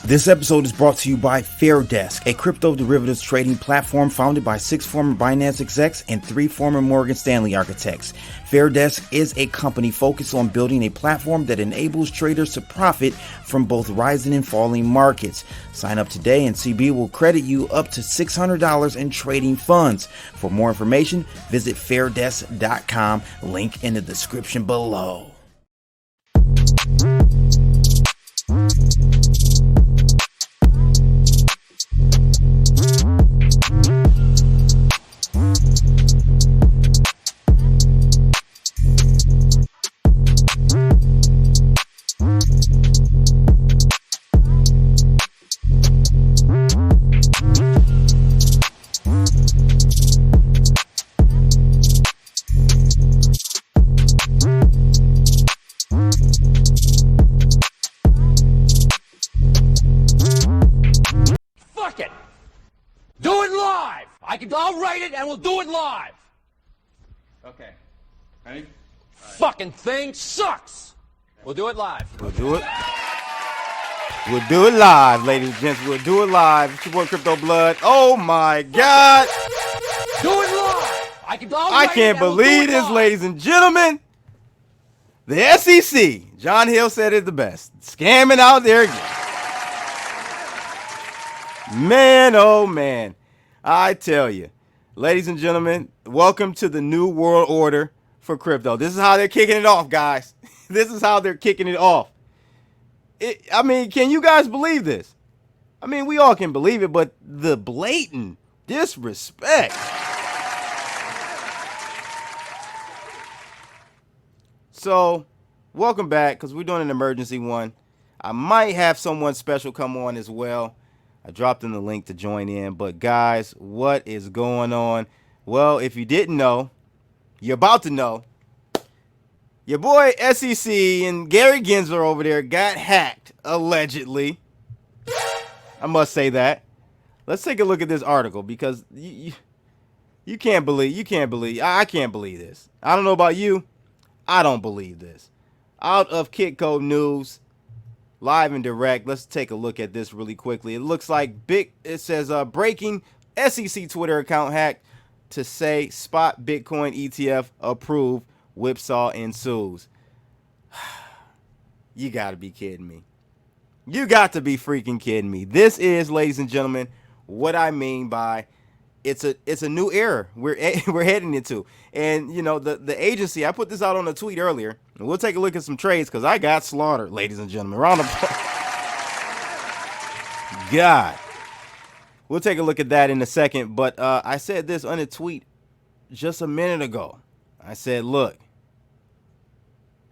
This episode is brought to you by FairDesk, a crypto derivatives trading platform founded by 6 former Binance execs and 3 former Morgan Stanley architects. FairDesk is a company focused on building a platform that enables traders to profit from both rising and falling markets. Sign up today and CB will credit you up to $600 in trading funds. For more information, visit fairdesk.com, link in the description below. I'll write it and we'll do it live. Okay. Ready? Right. Fucking thing sucks. We'll do it live. We'll do it. We'll do it live, ladies and gents. We'll do it live. It's your boy Crypto Blood. Oh my God. Do it live. I can't believe this, ladies and gentlemen. The SEC, John Hill said it the best. Scamming out there again. Man, oh man. I tell you, ladies and gentlemen, welcome to the new world order for crypto. This is how they're kicking it off, guys. This is how they're kicking it off. I mean, can you guys believe this? I mean, we all can believe it, but the blatant disrespect. So, welcome back, because we're doing an emergency one. I might have someone special come on as well. I dropped in the link to join in. But, guys, what is going on? Well, if you didn't know, you're about to know. Your boy SEC and Gary Gensler over there got hacked, allegedly. I must say that. Let's take a look at this article, because you can't believe, I can't believe this. I don't know about you. I don't believe this. Out of Kitco News. Live and direct. Let's take a look at this really quickly. It looks like it says breaking SEC Twitter account hacked to say spot Bitcoin ETF approved. Whipsaw ensues. You got to be kidding me. You got to be freaking kidding me. This is, ladies and gentlemen, what I mean by it's a new era we're heading into. And, you know, the agency, I put this out on a tweet earlier. And we'll take a look at some trades because I got slaughtered, ladies and gentlemen. Round of applause. God. We'll take a look at that in a second. But I said this on a tweet just a minute ago. I said, look,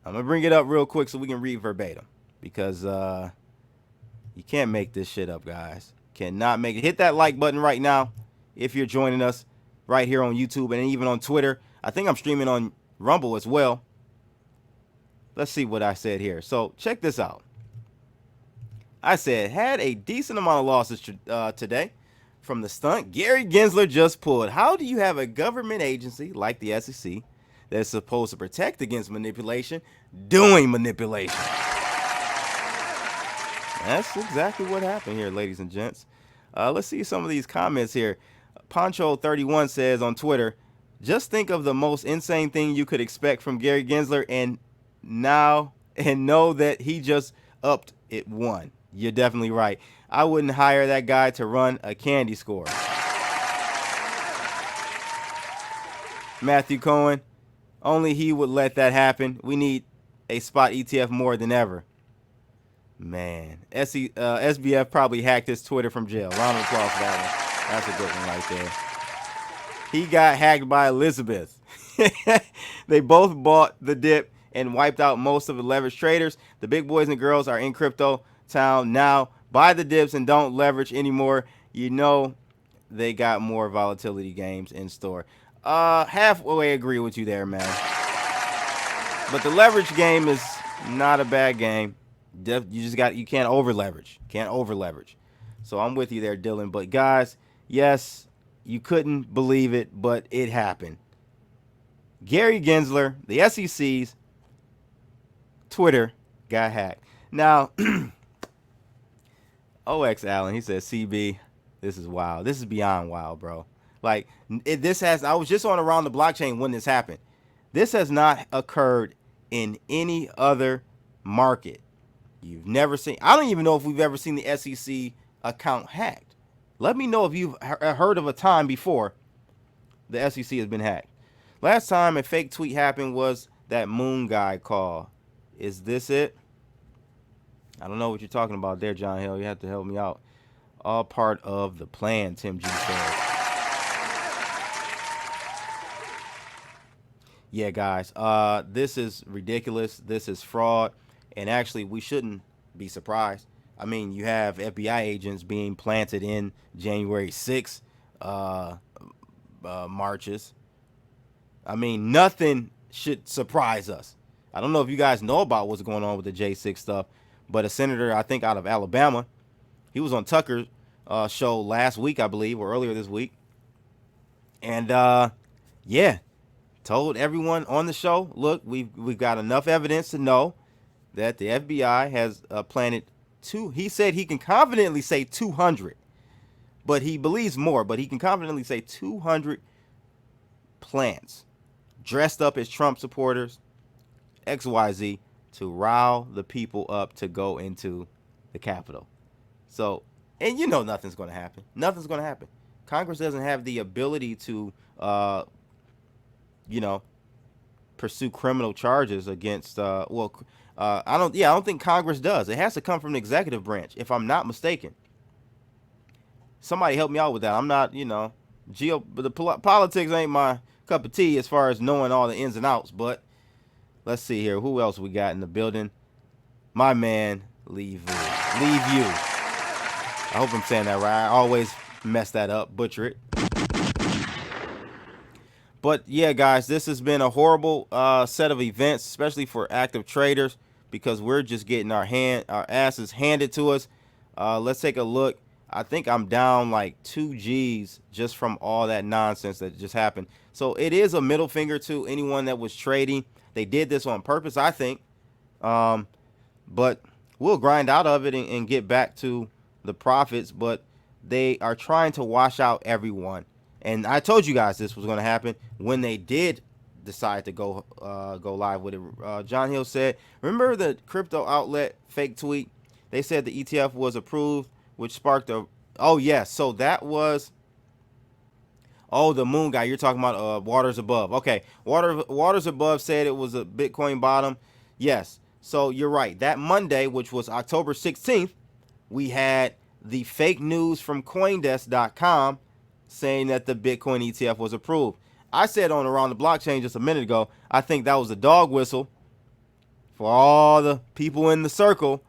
I'm going to bring it up real quick so we can read verbatim. Because you can't make this shit up, guys. Cannot make it. Hit that like button right now if you're joining us right here on YouTube and even on Twitter. I think I'm streaming on Rumble as well. Let's see what I said here. So check this out. I said, had a decent amount of losses today from the stunt Gary Gensler just pulled. How do you have a government agency like the SEC that's supposed to protect against manipulation doing manipulation? That's exactly what happened here, ladies and gents. Let's see some of these comments here. Poncho31 says on Twitter, just think of the most insane thing you could expect from Gary Gensler and know that he just upped it one. You're definitely right. I wouldn't hire that guy to run a candy store. Matthew Cohen, only he would let that happen. We need a spot ETF more than ever. Man, SBF probably hacked his Twitter from jail. Round of applause for that one. That's a good one right there. He got hacked by Elizabeth. They both bought the dip and wiped out most of the leverage traders. The big boys and girls are in crypto town now. Buy the dips and don't leverage anymore. You know they got more volatility games in store. Halfway agree with you there, man. But the leverage game is not a bad game. You can't over leverage. So I'm with you there, Dylan. But guys, yes, you couldn't believe it, but it happened. Gary Gensler, the SEC's Twitter got hacked. Now, OX Allen, he says, CB, this is wild. This is beyond wild, bro. Like, I was just on Around the Blockchain when this happened. This has not occurred in any other market. You've never seen, I don't even know if we've ever seen the SEC account hacked. Let me know if you've heard of a time before the SEC has been hacked. Last time a fake tweet happened was that Moon guy call. Is this it? I don't know what you're talking about there, John Hill. You have to help me out. All part of the plan, Tim G says. Yeah, guys. This is ridiculous. This is fraud. And actually, we shouldn't be surprised. I mean, you have FBI agents being planted in January 6th marches. I mean, nothing should surprise us. I don't know if you guys know about what's going on with the J6 stuff, but a senator, I think out of Alabama, he was on Tucker's show last week, I believe, or earlier this week. And, yeah, told everyone on the show, look, we've got enough evidence to know that the FBI has planted he said he can confidently say 200, but he believes more, but he can confidently say 200 plants dressed up as Trump supporters, XYZ, to rile the people up to go into the Capitol. So, and you know nothing's going to happen. Nothing's going to happen. Congress doesn't have the ability to, pursue criminal charges against, I don't think Congress does. It has to come from the executive branch, if I'm not mistaken. Somebody help me out with that. I'm not, politics ain't my cup of tea as far as knowing all the ins and outs, but let's see here. Who else we got in the building? My man, Leave You. I hope I'm saying that right. I always mess that up, butcher it. But yeah, guys, this has been a horrible set of events, especially for active traders, because we're just getting our asses handed to us. Let's take a look. I think I'm down like 2 G's just from all that nonsense that just happened. So it is a middle finger to anyone that was trading. They did this on purpose, I think. But we'll grind out of it and get back to the profits. But they are trying to wash out everyone. And I told you guys this was going to happen when they did decide to go live with it. John Hill said, remember the crypto outlet fake tweet? They said the ETF was approved, which sparked oh, yes. So that was, the Moon guy. You're talking about Waters Above. Okay. Waters Above said it was a Bitcoin bottom. Yes. So you're right. That Monday, which was October 16th, we had the fake news from Coindesk.com saying that the Bitcoin ETF was approved. I said on Around the Blockchain just a minute ago, I think that was a dog whistle for all the people in the circle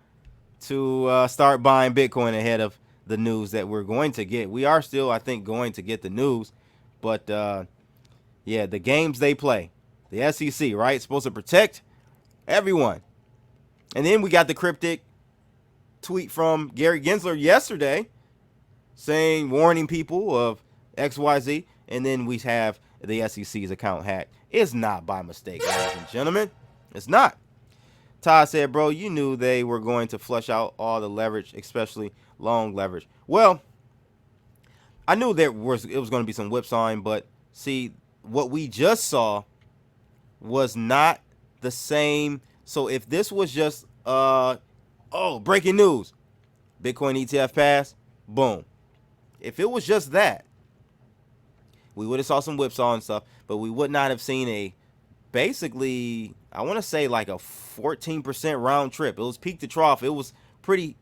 to start buying Bitcoin ahead of the news that we're going to get. We are still, I think, going to get the news. But, yeah, the games they play. The SEC, right? Supposed to protect everyone. And then we got the cryptic tweet from Gary Gensler yesterday saying, warning people of XYZ. And then we have the SEC's account hacked. It's not by mistake, ladies and gentlemen. It's not. Todd said, bro, you knew they were going to flush out all the leverage, especially long leverage. Well, I knew it was going to be some whipsawing, but see, what we just saw was not the same. So if this was just, breaking news, Bitcoin ETF pass, boom. If it was just that, we would have saw some whipsaw and stuff, but we would not have seen basically, I want to say like a 14% round trip. It was peak to trough. It was pretty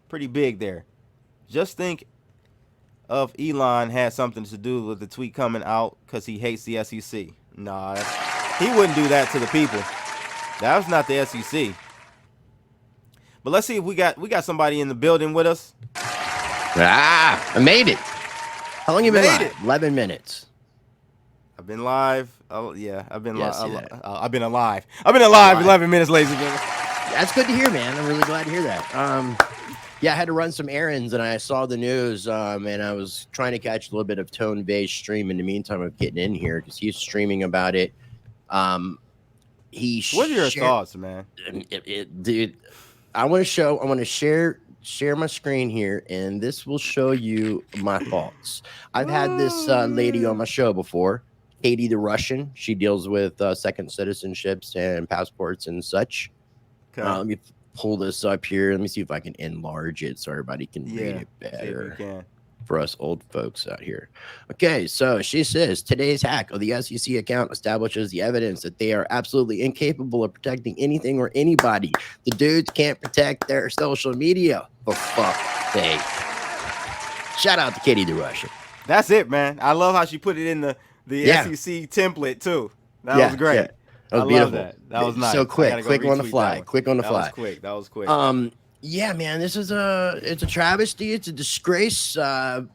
big there. Just think of Elon had something to do with the tweet coming out because he hates the SEC. Nah, he wouldn't do that to the people. That was not the SEC. But let's see if we got somebody in the building with us. I made it. How long you been live? 11 minutes. I've been live. Oh yeah, I've been Yes, I've been alive. I've been alive 11 minutes, ladies and gentlemen. That's good to hear, man. I'm really glad to hear that. Yeah, I had to run some errands, and I saw the news, and I was trying to catch a little bit of Tone Bay's stream in the meantime of getting in here because he's streaming about it. What are your thoughts, man? Dude, I want to share share my screen here, and this will show you my thoughts. I've had this lady on my show before, Katie the Russian. She deals with second citizenships and passports and such. Okay. Let me pull this up here. Let me see if I can enlarge it so everybody can read it See if better. you can. For us old folks out here. Okay, so she says today's hack of the SEC account establishes the evidence that they are absolutely incapable of protecting anything or anybody. The dudes can't protect their social media, for fuck's sake. Shout out to Katie the Russian. That's it, man. I love how she put it in the SEC template too. That was great. Yeah. That was I beautiful. love that. That was nice. So quick on the retweet fly. Quick on the fly. That was quick. That was quick. Yeah, man, this is it's a travesty. It's a disgrace. And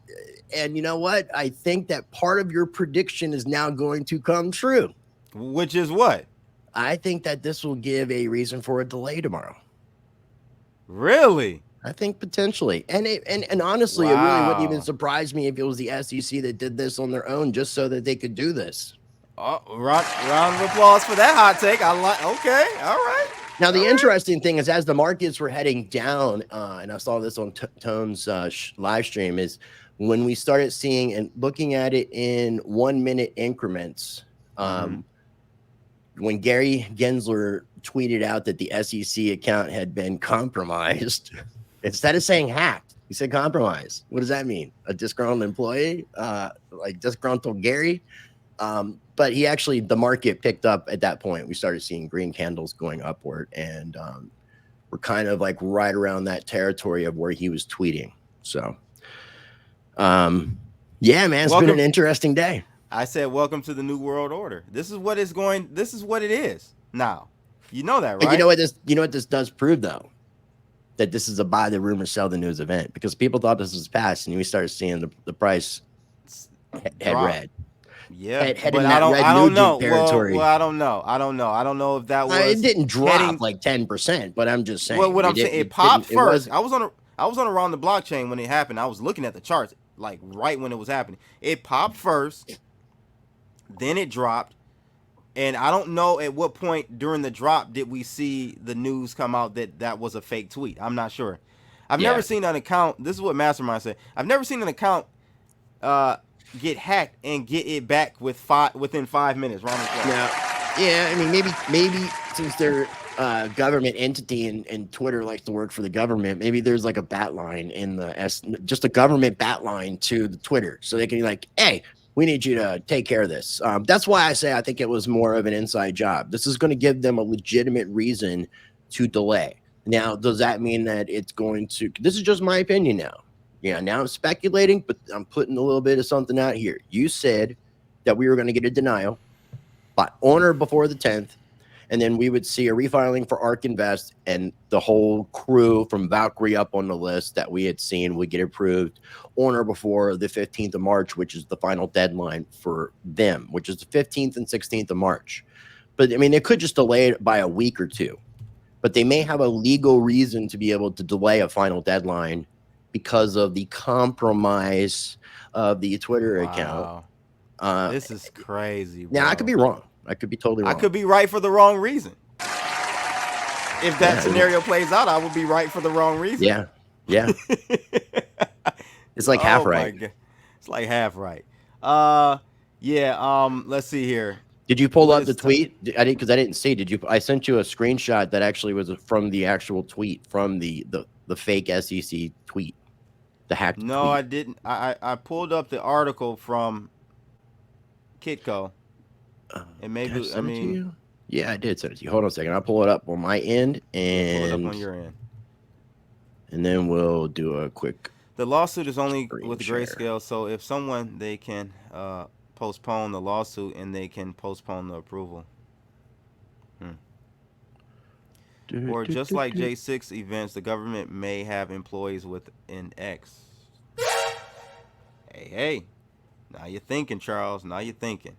you know what? I think that part of your prediction is now going to come true. Which is what? I think that this will give a reason for a delay tomorrow. Really? I think potentially. And honestly, It really wouldn't even surprise me if it was the SEC that did this on their own just so that they could do this. Oh, round of applause for that hot take. I like. Okay, all right. Now, the interesting thing is, as the markets were heading down, and I saw this on Tone's live stream, is when we started seeing and looking at it in 1 minute increments. When Gary Gensler tweeted out that the SEC account had been compromised, instead of saying hacked, he said compromised. What does that mean? A disgruntled employee, like disgruntled Gary? But he actually, the market picked up at that point. We started seeing green candles going upward, and we're kind of like right around that territory of where he was tweeting. So, yeah, man, it's been an interesting day. I said, welcome to the new world order. This is what it's going. This is what it is now. You know that, right? And you know what this does prove, though? That this is a buy the rumor, sell the news event, because people thought this was past, and we started seeing the price head red. Yeah, but I don't know. Well, I don't know. I don't know if that was. It didn't drop like 10%, but I'm just saying. Well, what I'm saying, it popped first. I was on around the blockchain when it happened. I was looking at the charts like right when it was happening. It popped first, then it dropped, and I don't know at what point during the drop did we see the news come out that was a fake tweet. I'm not sure. I've never seen an account. This is what Mastermind said. I've never seen an account get hacked and get it back within 5 minutes. Wrong. Now, yeah, I mean, maybe since they're government entity and Twitter likes to work for the government, maybe there's like a bat line in just a government bat line to the Twitter, so they can be like, hey, we need you to take care of this. That's why I say I think it was more of an inside job. This is going to give them a legitimate reason to delay. Now, does that mean that it's going to? This is just my opinion now. Yeah, now I'm speculating, but I'm putting a little bit of something out here. You said that we were going to get a denial on or before the 10th, and then we would see a refiling for ARK Invest, and the whole crew from Valkyrie up on the list that we had seen would get approved on or before the 15th of March, which is the final deadline for them, which is the 15th and 16th of March. But, I mean, they could just delay it by a week or two, but they may have a legal reason to be able to delay a final deadline because of the compromise of the Twitter account. This is crazy, bro. Now, I could be wrong. I could be totally wrong. I could be right for the wrong reason. If that scenario plays out, I would be right for the wrong reason. Yeah. It's like half right. It's like half right. Let's see here. Did you pull up the tweet? I didn't, because I didn't see. Did you? I sent you a screenshot that actually was from the actual tweet, from the fake SEC tweet, the hacked tweet. I didn't. I pulled up the article from Kitco, and maybe yeah, I did send it to you. Hold on a second. I'll pull it up on my end, and pull it up on your end, and then we'll do a quick. The lawsuit is only with grayscale, so if someone they can postpone the lawsuit and they can postpone the approval. Or just like J6 events, the government may have employees with an X. Hey, now you're thinking, Charles. Now you're thinking.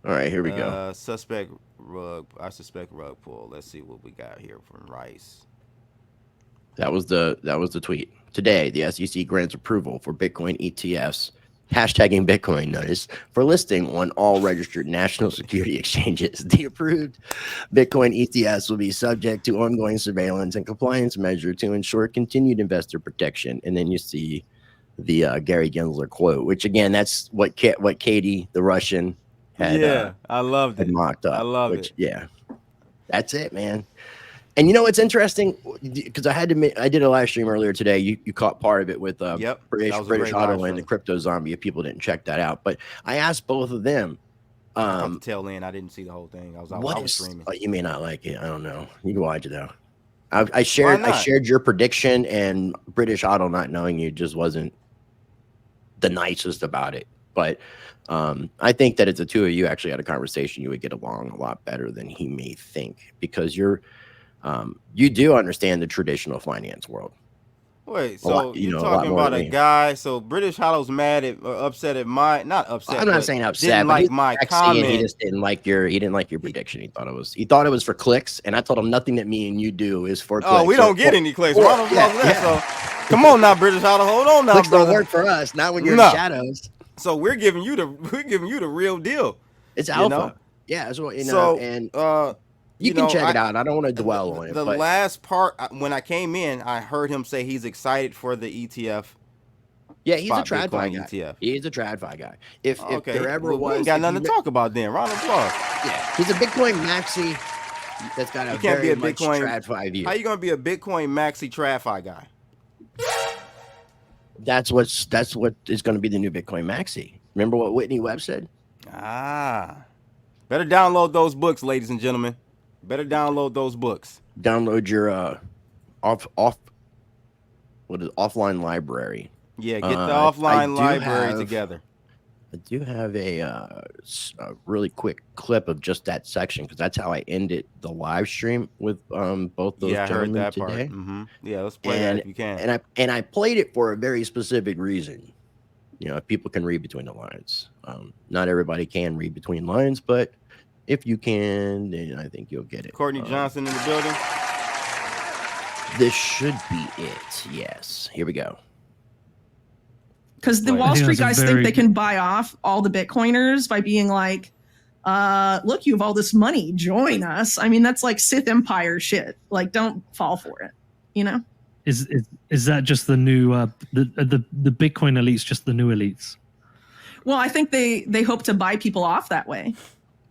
All right, here we go. I suspect rug pull. Let's see what we got here from Rice. That was the tweet. Today, the SEC grants approval for Bitcoin ETFs hashtagging Bitcoin notice for listing on all registered national security exchanges. The approved Bitcoin ETFs will be subject to ongoing surveillance and compliance measure to ensure continued investor protection. And then you see the Gary Gensler quote, which again, that's what Katie, the Russian, had, I loved had it. mocked up. I love which, it. Yeah, that's it, man. And you know what's interesting? Because I did a live stream earlier today. You caught part of it with Yep, British that was a great Auto live and the stream. Crypto Zombie. If people didn't check that out, but I asked both of them. I caught the tail end. I didn't see the whole thing. I was streaming. You may not like it. I don't know. You can watch it though. I shared your prediction, and British Auto not knowing you just wasn't the nicest about it. But I think that if the two of you actually had a conversation, you would get along a lot better than he may think, because you do understand the traditional finance world. Wait, so you're talking about a guy? So British Hollow's mad at or upset at my not upset. I'm not saying upset. Didn't like my comment. He just didn't like your prediction. He thought it was for clicks, and I told him nothing that me and you do is for clicks. Oh, we don't get any clicks. So come on now, British Hollow. Hold on now, clicks brother. Don't work for us. Not when you're in shadows. So we're giving you the real deal. It's alpha. Know? Yeah, that's what and you can check it out. I don't want to dwell on it. The last part, when I came in, I heard him say he's excited for the ETF. Yeah, he's a TradFi guy. ETF. He's a TradFi guy. If there ever was, we ain't got nothing to talk about then. Round of applause. Yeah, he's a Bitcoin maxi that's got a very much TradFi view. How you gonna be a Bitcoin maxi TradFi guy? That's what is going to be the new Bitcoin maxi. Remember what Whitney Webb said? Better download those books, ladies and gentlemen. Better download those books. Download your offline library. Yeah, get the offline library together. I do have a really quick clip of just that section, because that's how I ended the live stream with both those gentlemen today. Mm-hmm. Yeah, let's play that if you can. And I played it for a very specific reason. You know, if people can read between the lines. Not everybody can read between lines, but if you can, then I think you'll get it. Courtney Johnson in the building. This should be it. Yes. Here we go. Because the Wall Street guys think they can buy off all the Bitcoiners by being like, look, you have all this money, join us. I mean, that's like Sith Empire shit. Like, don't fall for it, you know? Is that just the new the Bitcoin elites, just the new elites? Well, I think they hope to buy people off that way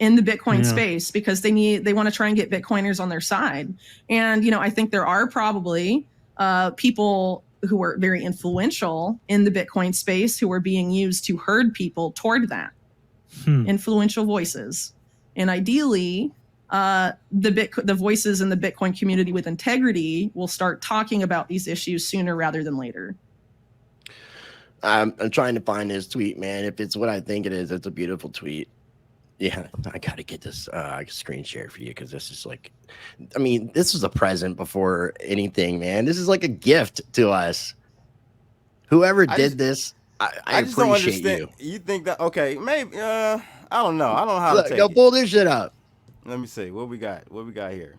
in the Bitcoin space, because they want to try and get Bitcoiners on their side. And, you know, I think there are probably people who are very influential in the Bitcoin space who are being used to herd people toward that. Influential voices. And ideally, the voices in the Bitcoin community with integrity will start talking about these issues sooner rather than later. I'm trying to find this tweet, man. If it's what I think it is, it's a beautiful tweet. Yeah, I got to get this screen share for you, because this is like, I mean, this was a present before anything, man. This is like a gift to us. Whoever did this, I just appreciate don't understand. You think that, okay, maybe, I don't know. I don't know how to take go it. pull this shit up. Let me see. What we got here?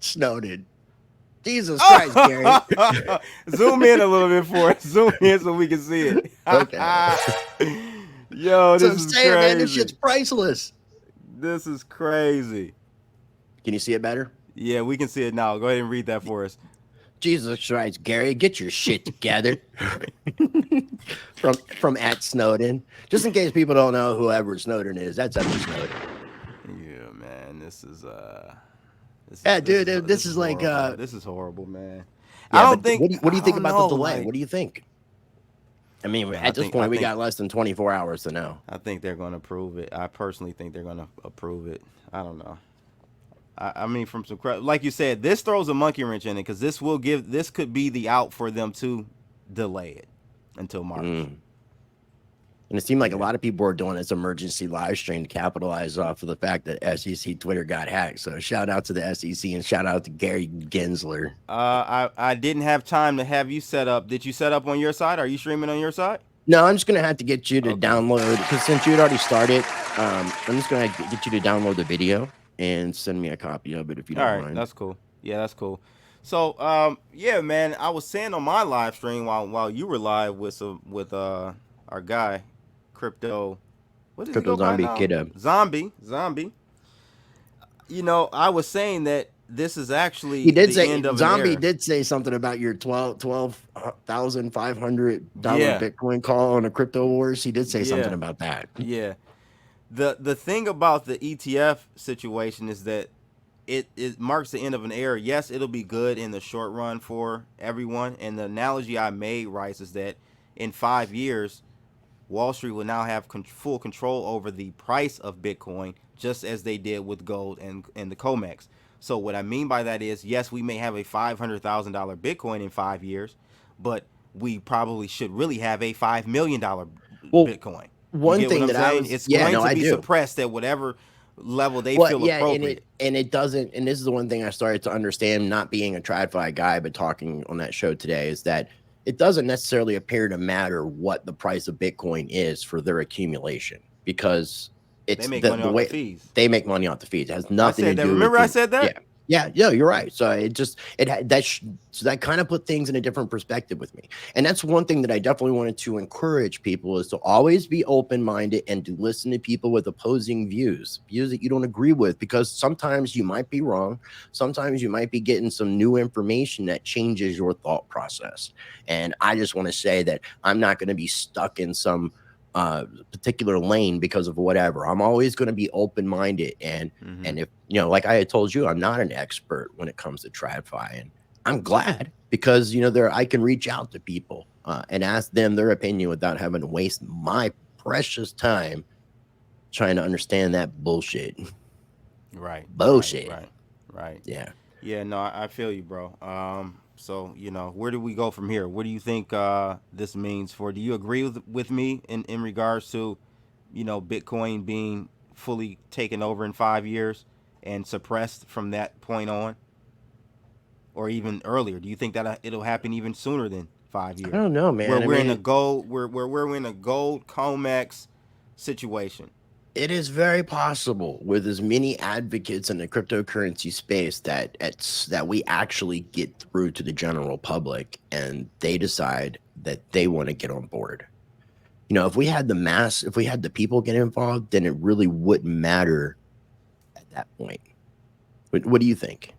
Snowden. Jesus Christ, Gary. Zoom in a little bit for us. Zoom in so we can see it. Okay. Yo, this is crazy. Man, this shit's priceless. This is crazy. Can you see it better? Yeah, we can see it now. Go ahead and read that for us. Jesus Christ, Gary, get your shit together. from @Snowden. Just in case people don't know who Edward Snowden is, that's Edward Snowden. Yeah, man, this is this is like this is horrible, man. Yeah, I don't think. What do you think about the delay? Like, what do you think? I mean, at this point, we got less than 24 hours to know. I think they're going to approve it. I personally think they're going to approve it. I don't know. I mean, from some like you said, this throws a monkey wrench in it, because this could be the out for them to delay it until March. And it seemed like a lot of people were doing this emergency live stream to capitalize off of the fact that SEC Twitter got hacked. So shout out to the SEC and shout out to Gary Gensler. I didn't have time to have you set up. Did you set up on your side? Are you streaming on your side? No, I'm just going to have to get you to download, because since you had already started, I'm just going to get you to download the video and send me a copy of it if you don't mind. All right, that's cool. Yeah, that's cool. So, yeah, man, I was saying on my live stream while you were live with our guy, Crypto. What does he Crypto go by zombie now? kid. Zombie. I was saying that this is He actually did the say end of an zombie era. did say something about your $12,500 Yeah, Bitcoin call on a crypto wars. He did say something yeah, about that. yeah. The thing about the ETF situation is that it marks the end of an era. Yes, it'll be good in the short run for everyone. And the analogy I made, Rice, is that in 5 years, Wall Street will now have full control over the price of Bitcoin, just as they did with gold and the COMEX. So what I mean by that is, yes, we may have a $500,000 Bitcoin in 5 years, but we probably should really have a $5 million Well, Bitcoin. You one get what thing I'm that I saying? was, It's yeah, going no, to I be do. suppressed at whatever level they Well, feel yeah, appropriate. and it doesn't, and this is the one thing I started to understand, not being a TradFi guy, but talking on that show today, is that it doesn't necessarily appear to matter what the price of Bitcoin is for their accumulation, because They it's make money the off the way fees. they make money off the fees. It has I nothing to said that. do with Remember I said that? yeah. Yeah, you're right. So so that kind of put things in a different perspective with me. And that's one thing that I definitely wanted to encourage people, is to always be open-minded and to listen to people with opposing views that you don't agree with, because sometimes you might be wrong. Sometimes you might be getting some new information that changes your thought process. And I just want to say that I'm not going to be stuck in some particular lane because of whatever. I'm always going to be open-minded, and if like I had told you, I'm not an expert when it comes to TradFi, and I'm glad, because there I can reach out to people and ask them their opinion without having to waste my precious time trying to understand that bullshit. Right. Bullshit. Right. Yeah. Yeah, no, I feel you, bro. So where do we go from here? What do you think this means for? Do you agree with me in regards to, Bitcoin being fully taken over in 5 years and suppressed from that point on, or even earlier? Do you think that it'll happen even sooner than five I years, don't know, where man. I we're in a mean, gold, where we're in a gold COMEX situation? it is very possible, with as many advocates in the cryptocurrency space, that we actually get through to the general public and they decide that they want to get on board. If we had if we had the people get involved, then it really wouldn't matter at that point. What do you think?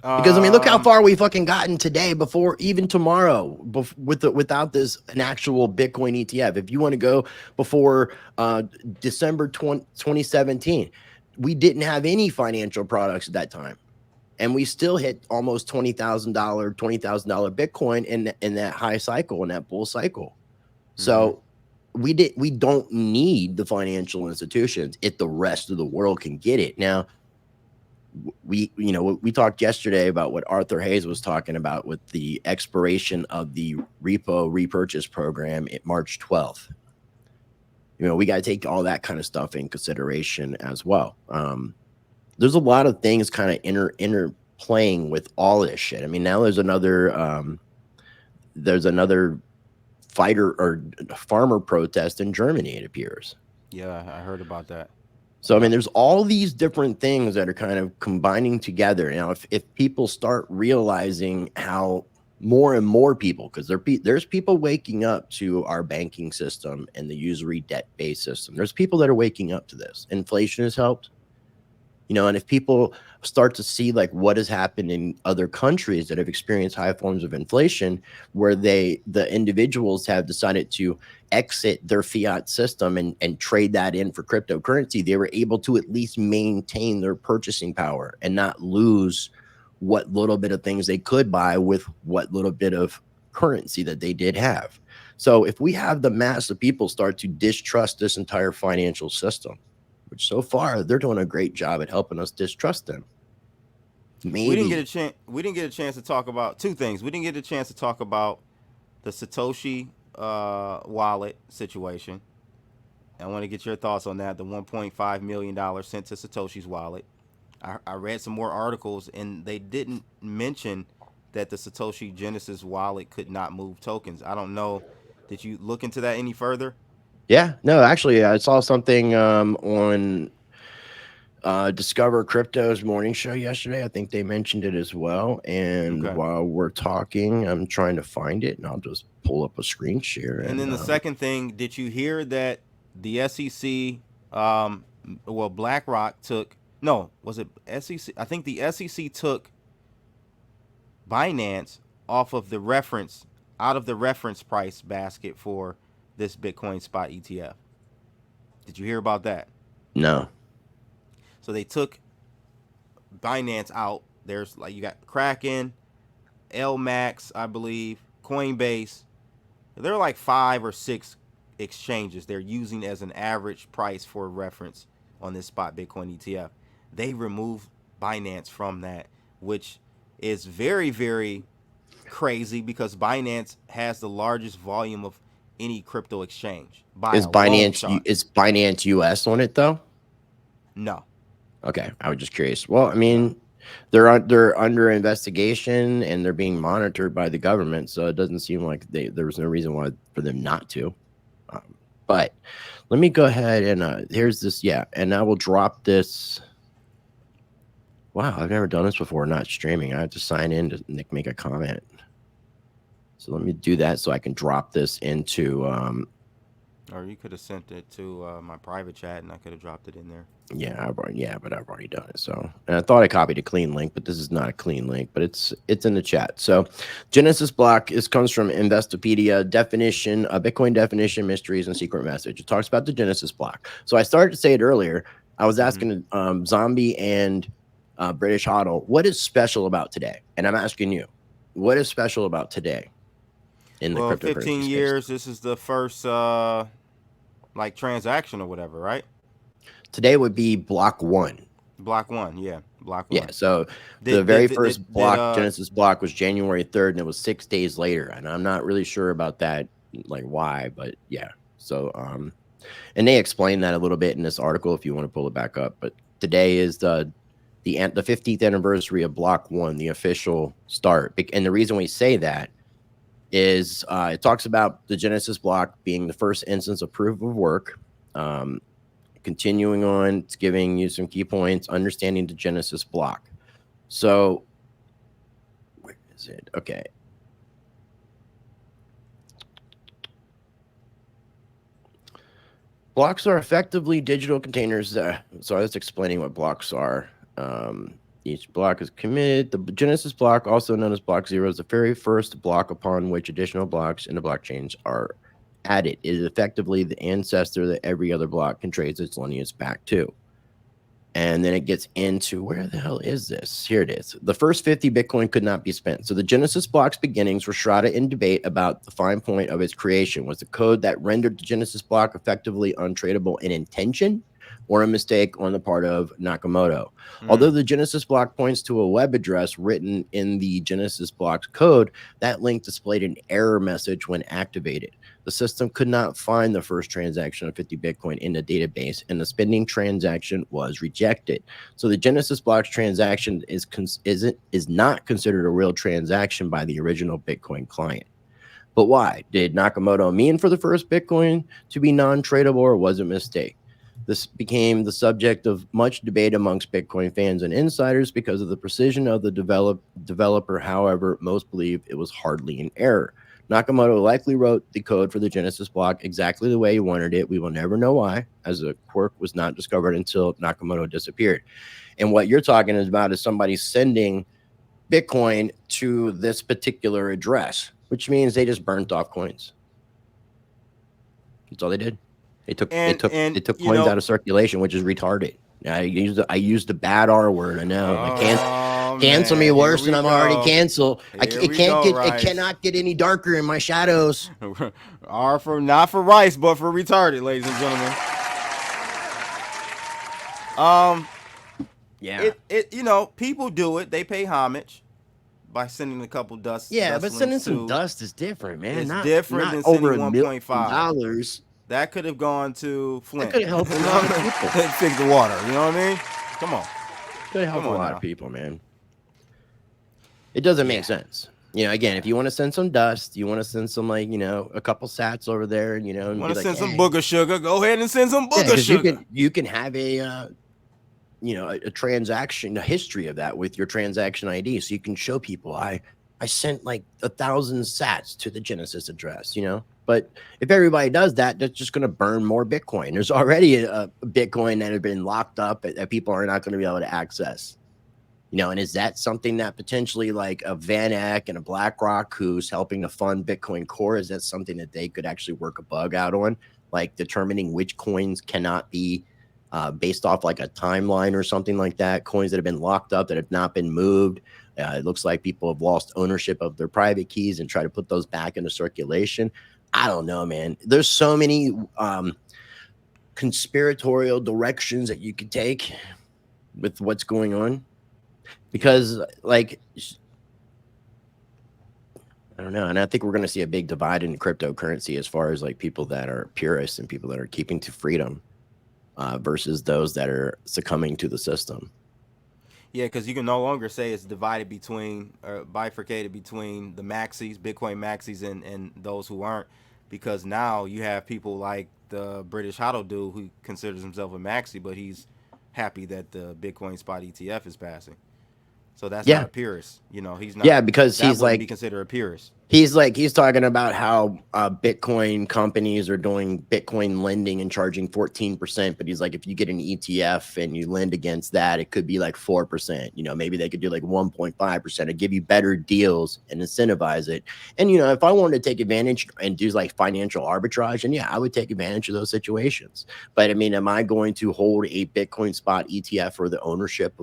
Because I mean, look how Um, far we fucking gotten today, before even tomorrow, without an actual Bitcoin ETF. If you want to go before December 2017, we didn't have any financial products at that time, and we still hit almost $20,000 Bitcoin in that high cycle, in that bull cycle. So we don't need the financial institutions if the rest of the world can get it. Now, we talked yesterday about what Arthur Hayes was talking about with the expiration of the repo repurchase program at March 12th. We got to take all that kind of stuff in consideration as well. There's a lot of things kind of interplaying with all this shit. I mean, now there's another fighter or farmer protest in Germany, it appears. yeah, I heard about that. So, I mean, there's all these different things that are kind of combining together. Now, if people start realizing how more and more people, because there's people waking up to our banking system and the usury debt-based system. There's people that are waking up to this. Inflation has helped. And if people start to see like what has happened in other countries that have experienced high forms of inflation, where the individuals have decided to exit their fiat system and trade that in for cryptocurrency, they were able to at least maintain their purchasing power and not lose what little bit of things they could buy with what little bit of currency that they did have. So if we have the mass of people start to distrust this entire financial system, which so far they're doing a great job at helping us distrust them. Maybe We didn't get a chance. We didn't get a chance to talk about two things. We didn't get a chance to talk about the Satoshi wallet situation. I want to get your thoughts on that. The $1.5 million sent to Satoshi's wallet. I read some more articles, and they didn't mention that the Satoshi Genesis wallet could not move tokens. I don't know. Did you look into that any further? Yeah, no, actually, I saw something on Discover Crypto's morning show yesterday. I think they mentioned it as well. And Okay. while we're talking, I'm trying to find it, and I'll just pull up a screen share. And then the second thing, did you hear that the SEC, well, BlackRock took, no, was it SEC? I think the SEC took Binance off of the reference, out of the reference price basket for this Bitcoin spot ETF. Did you hear about that? No. So they took Binance out. There's like, you got Kraken, LMAX, I believe, Coinbase. There are like 5 or 6 exchanges they're using as an average price for reference on this spot Bitcoin ETF. They removed Binance from that, which is very, very crazy because Binance has the largest volume of any crypto exchange. Is Binance US on it though? No. Okay, I was just curious. Well, I mean, they're under investigation and they're being monitored by the government, so it doesn't seem like there was no reason why for them not to. But let me go ahead and here's this, and I will drop this. Wow, I've never done this before. Not streaming. I have to sign in to make a comment. So let me do that so I can drop this into. Or you could have sent it to my private chat and I could have dropped it in there. Yeah, but I've already done it. So, and I thought I copied a clean link, but this is not a clean link, but it's in the chat. So, Genesis block comes from Investopedia definition, Bitcoin definition, mysteries, and secret message. It talks about the Genesis block. So I started to say it earlier. I was asking Zombie and British Hodl, what is special about today? And I'm asking you, what is special about today in the cryptocurrency 15 years. This is the first like transaction or whatever, right? Today would be block 1. Block 1, yeah. Block 1. Yeah, so the very first block, Genesis block, was January 3rd, and it was 6 days later. And I'm not really sure about that, like why, but yeah. So, and they explain that a little bit in this article if you want to pull it back up. But today is the 50th anniversary of block 1, the official start. And the reason we say that is it talks about the Genesis block being the first instance of proof of work. Continuing on, it's giving you some key points, understanding the Genesis block. So, where is it? Okay. Blocks are effectively digital containers. So that's explaining what blocks are. Each block is committed. The Genesis block, also known as block 0, is the very first block upon which additional blocks in the blockchains are added. It is effectively the ancestor that every other block can trace its lineage back to. And then it gets into, where the hell is this? Here it is. The first 50 Bitcoin could not be spent. So the Genesis block's beginnings were shrouded in debate about the fine point of its creation. Was the code that rendered the Genesis block effectively untradeable an intention or a mistake on the part of Nakamoto? Although the Genesis block points to a web address written in the Genesis block's code, that link displayed an error message when activated. The system could not find the first transaction of 50 Bitcoin in the database, and the spending transaction was rejected. So the Genesis block's transaction is not considered a real transaction by the original Bitcoin client. But why? Did Nakamoto mean for the first Bitcoin to be non-tradable, or was it a mistake? This became the subject of much debate amongst Bitcoin fans and insiders because of the precision of the developer. However, most believe it was hardly an error. Nakamoto likely wrote the code for the Genesis block exactly the way he wanted it. We will never know why, as the quirk was not discovered until Nakamoto disappeared. And what you're talking about is somebody sending Bitcoin to this particular address, which means they just burnt off coins. That's all they did. They took coins out of circulation, which is retarded. I used the bad R word. I know. I can't cancel me worse than I'm already canceled. It cannot get any darker in my shadows. R for not for rice, but for retarded, ladies and gentlemen. Yeah. People do it. They pay homage by sending a couple dust. Yeah, but sending some dust is different, man. It's different than sending $1.5. That could have gone to Flint. That could have helped a lot of people. Fix the water. You know what I mean? Come on. Could help a lot of people, man. It doesn't make sense. Again, if you want to send some dust, you want to send some, a couple sats over there, and, want to send some booger sugar, go ahead and send some booger sugar. You can have a a transaction, a history of that with your transaction ID, so you can show people I sent like 1,000 sats to the Genesis address, But if everybody does that, that's just going to burn more Bitcoin. There's already a Bitcoin that has been locked up that people are not going to be able to access. And is that something that potentially like a Van Eck and a BlackRock who's helping to fund Bitcoin Core, is that something that they could actually work a bug out on, like determining which coins cannot be based off like a timeline or something like that, coins that have been locked up that have not been moved. It looks like people have lost ownership of their private keys and try to put those back into circulation. I don't know, man. There's so many conspiratorial directions that you could take with what's going on. Because, like, I don't know. And I think we're going to see a big divide in cryptocurrency as far as, like, people that are purists and people that are keeping to freedom versus those that are succumbing to the system. Yeah, because you can no longer say it's divided between or bifurcated between the maxis, Bitcoin maxis, and those who aren't. Because now you have people like the British HODL dude who considers himself a maxi, but he's happy that the Bitcoin spot ETF is passing. So that's not a purist, he's not. Yeah, because that he's wouldn't like be considered a purist. He's talking about how Bitcoin companies are doing Bitcoin lending and charging 14%. But he's like, if you get an ETF and you lend against that, it could be like 4%. Maybe they could do like 1.5% and give you better deals and incentivize it. And, if I wanted to take advantage and do like financial arbitrage, and I would take advantage of those situations. But I mean, am I going to hold a Bitcoin spot ETF for the ownership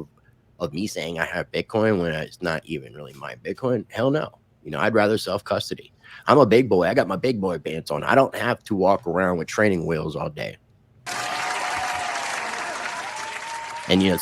of me saying I have Bitcoin when it's not even really my Bitcoin? Hell no. I'd rather self-custody. I'm a big boy. I got my big boy pants on. I don't have to walk around with training wheels all day. And,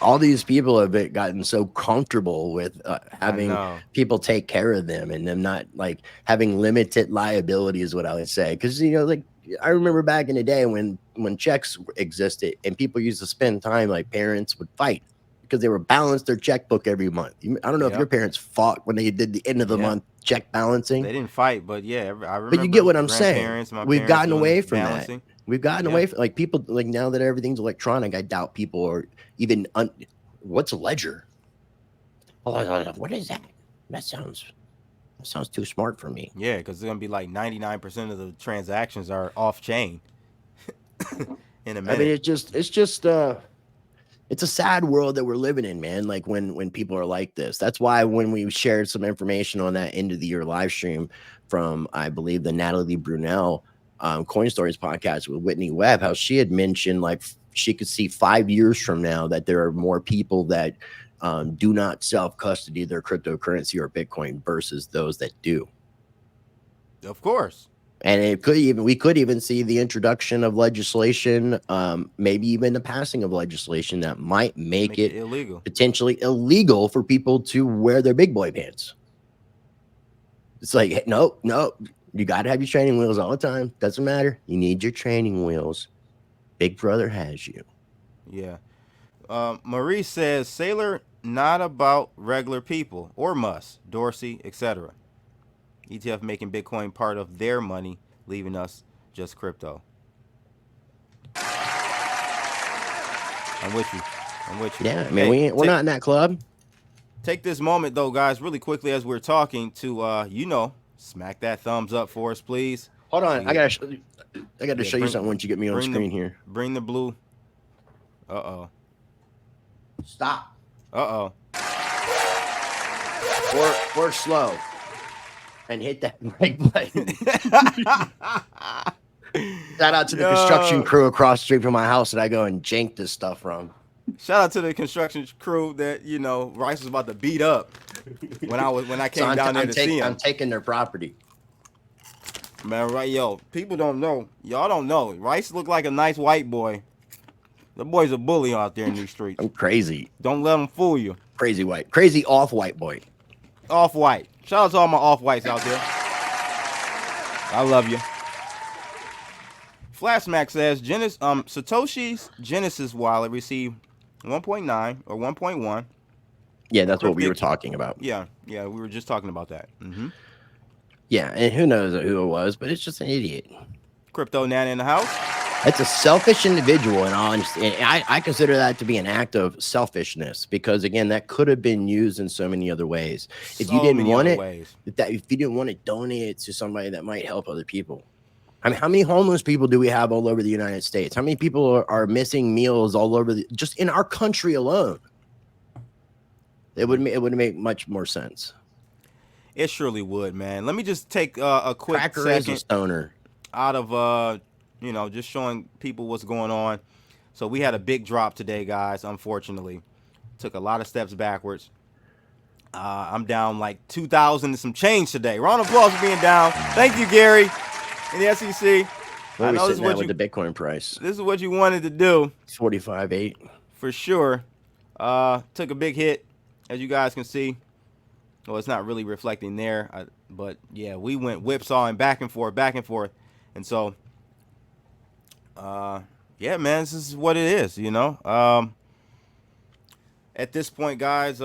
all these people have gotten so comfortable with having people take care of them and them not like having limited liability is what I would say. Because, like I remember back in the day when checks existed and people used to spend time, like parents would fight because they were balanced their checkbook every month. I don't know if your parents fought when they did the end of the month check balancing. They didn't fight, but I remember. But you get what I'm saying. We've gotten away from balancing. that. We've gotten away from like people like now that everything's electronic. I doubt people are even. What's a ledger? What is that? That sounds too smart for me. Yeah, because it's gonna be like 99% of the transactions are off chain. In a minute. I mean, it's just. It's a sad world that we're living in, man. Like when people are like this. That's why when we shared some information on that end of the year live stream from, I believe, the Natalie Brunell Coin Stories podcast with Whitney Webb, how she had mentioned like she could see 5 years from now that there are more people that do not self-custody their cryptocurrency or Bitcoin versus those that do. Of course. And we could even see the introduction of legislation, maybe even the passing of legislation that might make it illegal, potentially illegal for people to wear their big boy pants. It's like, no, you got to have your training wheels all the time. Doesn't matter. You need your training wheels. Big brother has you. Yeah. Marie says, Sailor, not about regular people or Musk, Dorsey, etc. ETF making Bitcoin part of their money, leaving us just crypto. I'm with you. Yeah, I mean, we're not in that club. Take this moment, though, guys, really quickly as we're talking to, smack that thumbs up for us, please. Hold on. I got to show you something once you get me on screen here. Bring the blue. Uh-oh. Stop. Uh-oh. Or slow. And hit that brake button. Shout out to the construction crew across the street from my house that I go and jank this stuff from. Shout out to the construction crew that Rice was about to beat up when I came down there to see him. I'm taking their property. Man, right, people don't know. Y'all don't know. Rice looked like a nice white boy. The boy's a bully out there in these streets. I'm crazy. Don't let him fool you. Crazy off-white boy. Off-white. Shout out to all my off-whites out there. I love you. Flashmax says, Satoshi's Genesis wallet received 1.9 or 1.1. Yeah, that's what we were talking about. Yeah, we were just talking about that. Mm-hmm. Yeah, and who knows who it was, but it's just an idiot. Crypto Nana in the house. That's a selfish individual, and I consider that to be an act of selfishness because, again, that could have been used in so many other ways. If you didn't want it, if you didn't want to donate it to somebody that might help other people. I mean, how many homeless people do we have all over the United States? How many people are missing meals all over just in our country alone? It would make much more sense. It surely would, man. Let me just take a quick Cracker second is a stoner. out of just showing people what's going on. So we had a big drop today, guys. Unfortunately, took a lot of steps backwards. I'm down like 2,000 and some change today. Round of applause for being down. Thank you, Gary, in the SEC. Where are we sitting at with the Bitcoin price? This is what you wanted to do. 45.8 for sure. Took a big hit, as you guys can see. Well, it's not really reflecting there, but yeah, we went whipsawing back and forth, and so, yeah, man, this is what it is, you know. At this point, guys,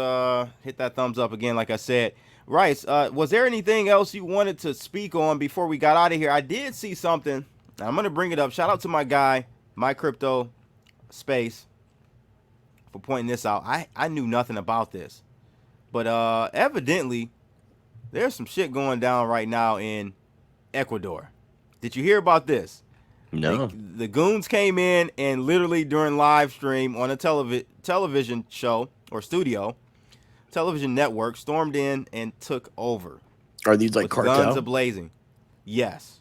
hit that thumbs up again, like I said. Rice, was there anything else you wanted to speak on before we got out of here? I did see something. I'm gonna bring it up. Shout out to my guy, My Crypto Space, for pointing this out. I knew nothing about this. But evidently, there's some shit going down right now in Ecuador. Did you hear about this? No. The goons came in and literally during live stream on a television show or studio, television network, stormed in and took over. Are these like cartel? Guns ablazing. Yes.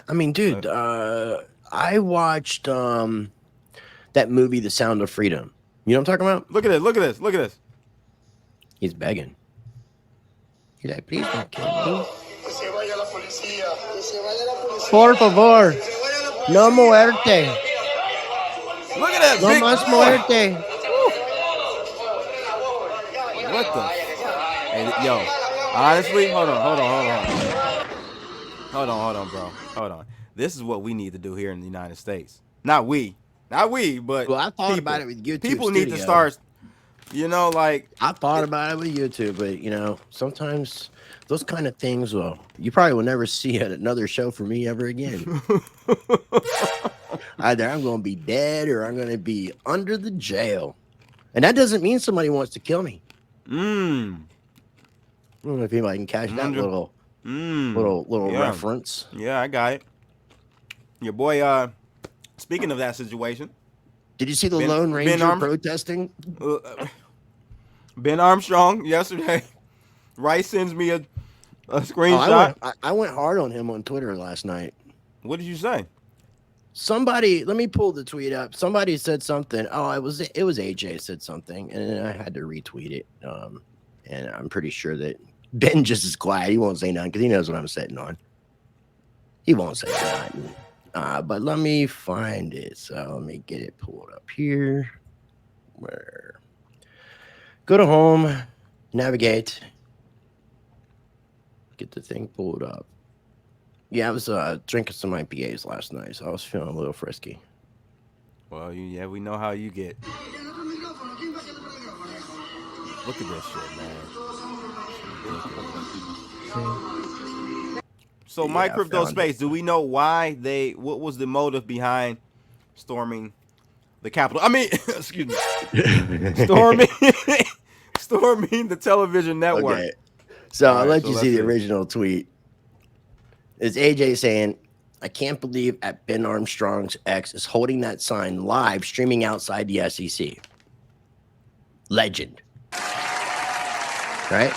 I mean, dude, I watched that movie, The Sound of Freedom. You know what I'm talking about? Look at this. He's begging. He's like, please don't kill me. Por favor. No muerte. Look at that. No más muerte. What the? Hey, yo, honestly, hold on, bro. Hold on. This is what we need to do here in the United States. Not we, but well, I thought about it with YouTube. People need to start. You know, like I thought about it with YouTube, but you know, sometimes those kind of things you probably will never see another show for me ever again. Either I'm going to be dead or I'm going to be under the jail, and that doesn't mean somebody wants to kill me. I don't know if anybody can catch that little reference. Yeah, I got it. Your boy. Speaking of that situation. Did you see the Lone Ranger protesting? Ben Armstrong yesterday. Rice sends me a screenshot. I went hard on him on Twitter last night. What did you say? Somebody, let me pull the tweet up. Somebody said something. Oh, it was AJ said something, and I had to retweet it. And I'm pretty sure that Ben just is quiet. He won't say nothing because he knows what I'm sitting on. He won't say nothing. But let me find it. So let me get it pulled up here. Go to home, navigate, get the thing pulled up. Yeah, I was drinking some IPAs last night, so I was feeling a little frisky. Well, yeah, we know how you get. Look at this shit, man. So, My Crypto Space, do we know why what was the motive behind storming the Capitol? I mean, excuse me. Storming the television network. Okay. So I'll let you see the original tweet. It's AJ saying, I can't believe at Ben Armstrong's X is holding that sign live, streaming outside the SEC. Legend. Right?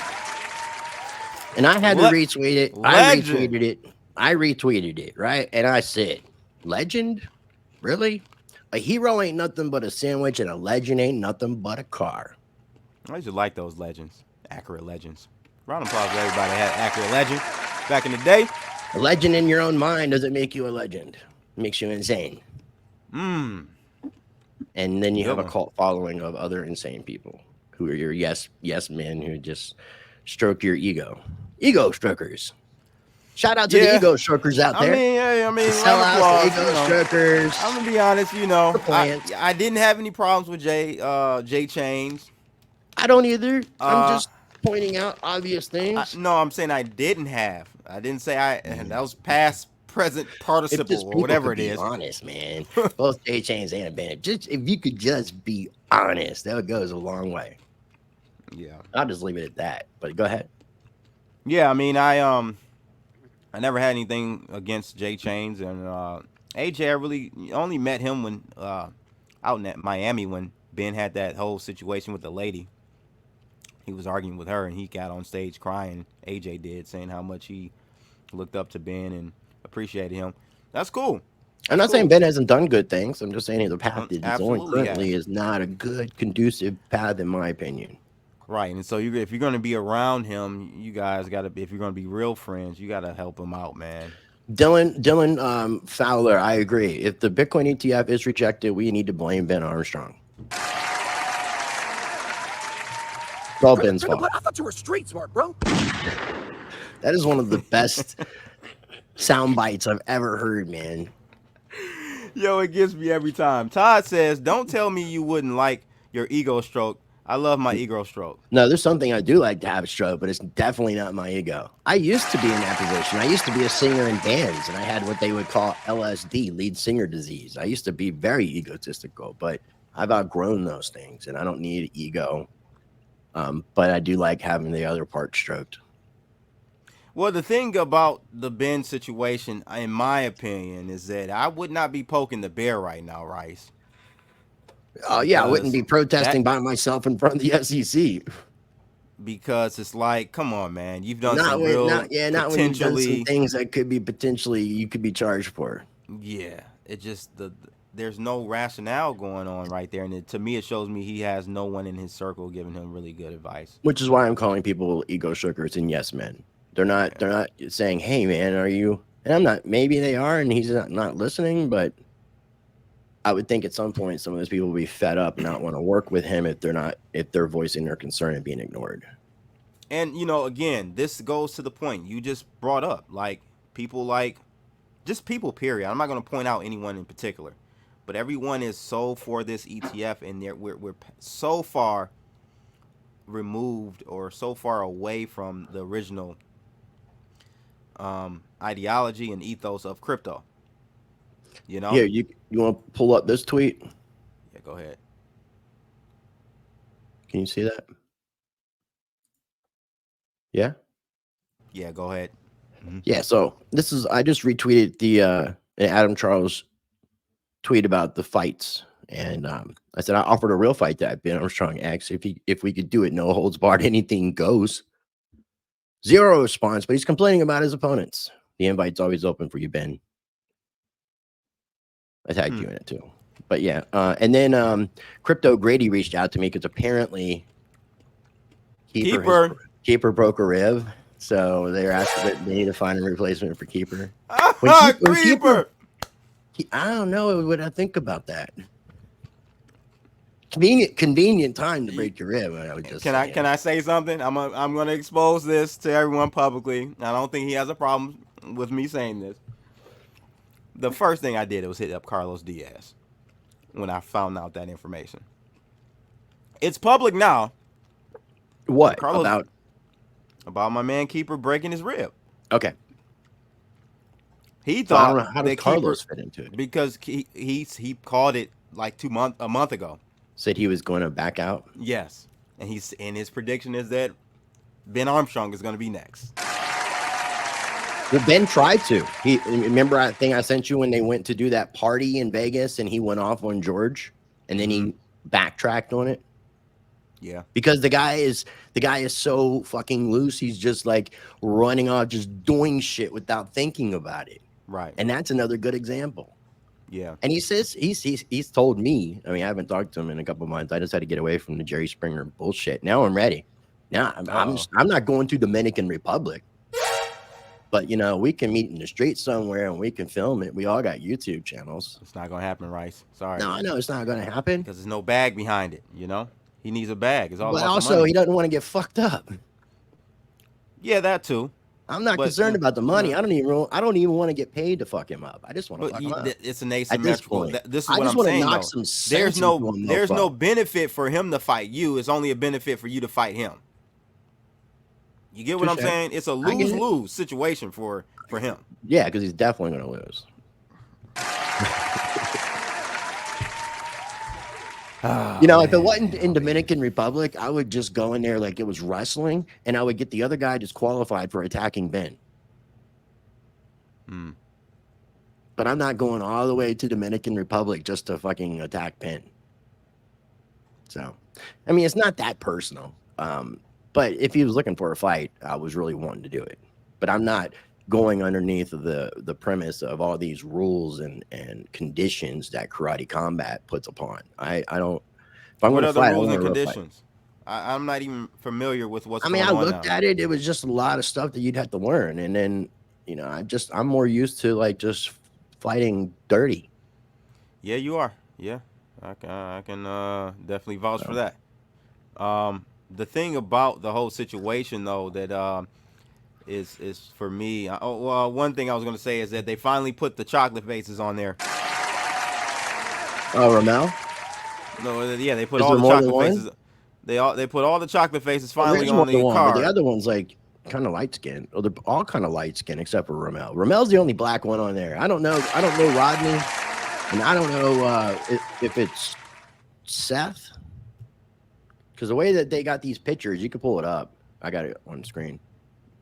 And I had to retweet it. I retweeted it, right? And I said, legend? Really? A hero ain't nothing but a sandwich, and a legend ain't nothing but a car. I used to like those legends, accurate legends. Round of applause for everybody that had accurate legend back in the day. A legend in your own mind doesn't make you a legend. It makes you insane. And then you have a cult following of other insane people who are your yes men who just stroke your ego. Ego strokers. Shout out to the ego strokers out there. I mean, sell out the ego strokers. I'm gonna be honest, I didn't have any problems with J Chains. I don't either. I'm just pointing out obvious things. No, I'm saying I didn't have. I didn't say and that was past present If participle just or people whatever could it be is. honest, man. Both J Chains and Ben. Just if you could just be honest, that goes a long way. Yeah. I'll just leave it at that. But go ahead. Yeah, I mean, I never had anything against Jay Chains and AJ. I really only met him when out in Miami when Ben had that whole situation with the lady. He was arguing with her and he got on stage crying. AJ did, saying how much he looked up to Ben and appreciated him. That's cool. I'm not saying Ben hasn't done good things. I'm just saying the path that he's on Absolutely currently is not a good, conducive path, in my opinion. Right, and so if you're going to be around him, you guys got to be. If you're going to be real friends, you got to help him out, man. Dylan Fowler, I agree. If the Bitcoin ETF is rejected, we need to blame Ben Armstrong. It's all Ben's fault. I thought you were street smart, bro. That is one of the best sound bites I've ever heard, man. Yo, it gets me every time. Todd says, "Don't tell me you wouldn't like your ego stroke. I love my ego stroke." No, there's something I do like to have a stroke, but it's definitely not my ego. I used to be in that position. I used to be a singer in bands, and I had what they would call LSD, lead singer disease. I used to be very egotistical, but I've outgrown those things, and I don't need ego. But I do like having the other part stroked. Well, the thing about the Ben situation, in my opinion, is that I would not be poking the bear right now, Rice. Oh, yeah, I wouldn't be Because protesting by myself in front of the SEC. Because it's like, come on, man, you've done Not some when, real not when you've done some potentially, things that could be potentially you could be charged for. yeah. It just there's no rationale going on right there, and to me, it shows me he has no one in his circle giving him really good advice. Which is why I'm calling people ego shookers and yes men. They're not saying, "Hey, man, are you?" And I'm not. Maybe they are, and he's not listening. But I would think at some point some of those people will be fed up and not want to work with him if they're voicing their concern and being ignored. And again, this goes to the point you just brought up, like people just people, period. I'm not going to point out anyone in particular, but everyone is so for this ETF, and we're so far removed or so far away from the original ideology and ethos of crypto. Here, you want to pull up this tweet? Yeah, go ahead. Can you see that? Yeah. Yeah, go ahead. Mm-hmm. Yeah. So I just retweeted the Adam Charles tweet about the fights, and I said I offered a real fight that Ben Armstrong asked if we could do it, no holds barred, anything goes. Zero response, but he's complaining about his opponents. The invite's always open for you, Ben. I tagged you in it too. But yeah, and then Crypto Grady reached out to me because apparently Keeper broke a rib, so they're asking that they need to find a replacement for Keeper. Keeper. I don't know what I think about that. Convenient time to break your rib. I would just can I say something? I'm gonna expose this to everyone publicly. I don't think he has a problem with me saying this. The first thing I did was hit up Carlos Diaz when I found out that information. It's public now. What Carlos, about my man Keeper breaking his rib? Okay. He thought I don't know, how does Carlos fit into it? Because he called it like a month ago. Said he was going to back out. Yes, and his prediction is that Ben Armstrong is going to be next. Well, Ben tried to. Remember I sent you when they went to do that party in Vegas and he went off on George and then he backtracked on it. Yeah. Because the guy is so fucking loose. He's just like running off, just doing shit without thinking about it. Right. And that's another good example. Yeah. And he says he's told me, I mean, I haven't talked to him in a couple of months. I just had to get away from the Jerry Springer bullshit. Now I'm ready. Now I'm not going to Dominican Republic. But, we can meet in the street somewhere and we can film it. We all got YouTube channels. It's not going to happen, Rice. Sorry. No, I know it's not going to happen. Because there's no bag behind it, He needs a bag. It's all but about also, the money. he doesn't want to get fucked up. Yeah, that too. I'm not concerned about the money. I don't even want to get paid to fuck him up. I just want to fuck him up. It's an asymmetrical. This is I what just I'm want saying. to knock some sense into him, There's no benefit for him to fight you. It's only a benefit for you to fight him. You get what I'm saying? It's a lose-lose situation for for him. Yeah, because he's definitely going to lose. Oh, You know, if it man. wasn't in Dominican Republic, I would just go in there like it was wrestling, and I would get the other guy disqualified for attacking Ben. Hmm. But I'm not going all the way to Dominican Republic just to fucking attack Ben. So, I mean, it's not that personal. But if he was looking for a fight, I was really wanting to do it. But I'm not going underneath of the premise of all these rules and conditions that karate combat puts upon. I don't. If I'm What going to other fight, I rules want and a real fight. conditions? I'm not even familiar with what's I mean, going I on looked now. at it. It was just a lot of stuff that you'd have to learn, and then I'm more used to like just fighting dirty. Yeah, you are. Yeah, I can definitely vouch for that. The thing about the whole situation, though, that is for me. Well, one thing I was gonna say is that they finally put the chocolate faces on there. Oh, Ramel. No, yeah, they put Is all there the more than chocolate one? faces. They put all the chocolate faces Oh, there finally is more on than the one, but the card. other one's like kind of light skinned. Or they're all kind of light skinned except for Ramel. Ramel's the only black one on there. I don't know Rodney, and I don't know if it's Seth. Because the way that they got these pictures, you can pull it up. I got it on screen.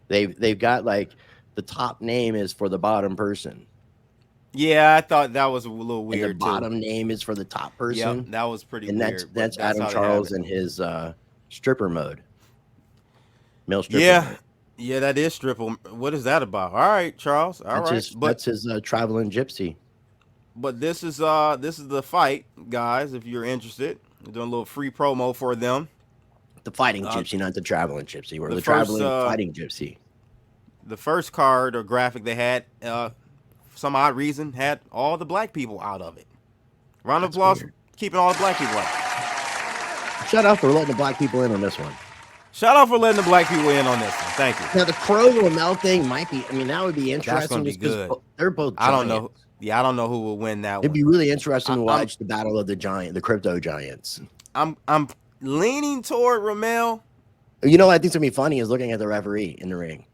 They've got like the top name is for the bottom person, Yeah, I thought that was a little and the weird too. bottom name is for the top person. Yep, that was pretty And weird. But that's that's Adam how they have Charles it. in his stripper mode. Male stripper Yeah, mode. yeah, that is triple. What is that about? All right, Charles. All right, That's his traveling gypsy. but this is the fight, guys. If you're interested, we're doing a little free promo for them. The fighting gypsy, not the traveling gypsy. Or the the first, traveling fighting gypsy. The first card or graphic they had, for some odd reason, had all the black people out of it. Round of applause for keeping all the black people out. Shout out for letting the black people in on this one. Shout out for letting the black people in on this one. Thank you. Now the Crow Ramel thing might be. I mean, that would be interesting. That's gonna be just 'cause good. They're both. I don't know. giants. Yeah, I don't know who will win that It'd one. be really interesting to watch the battle of the crypto giants. I'm leaning toward Ramel. You know what I think's gonna be funny is looking at the referee in the ring.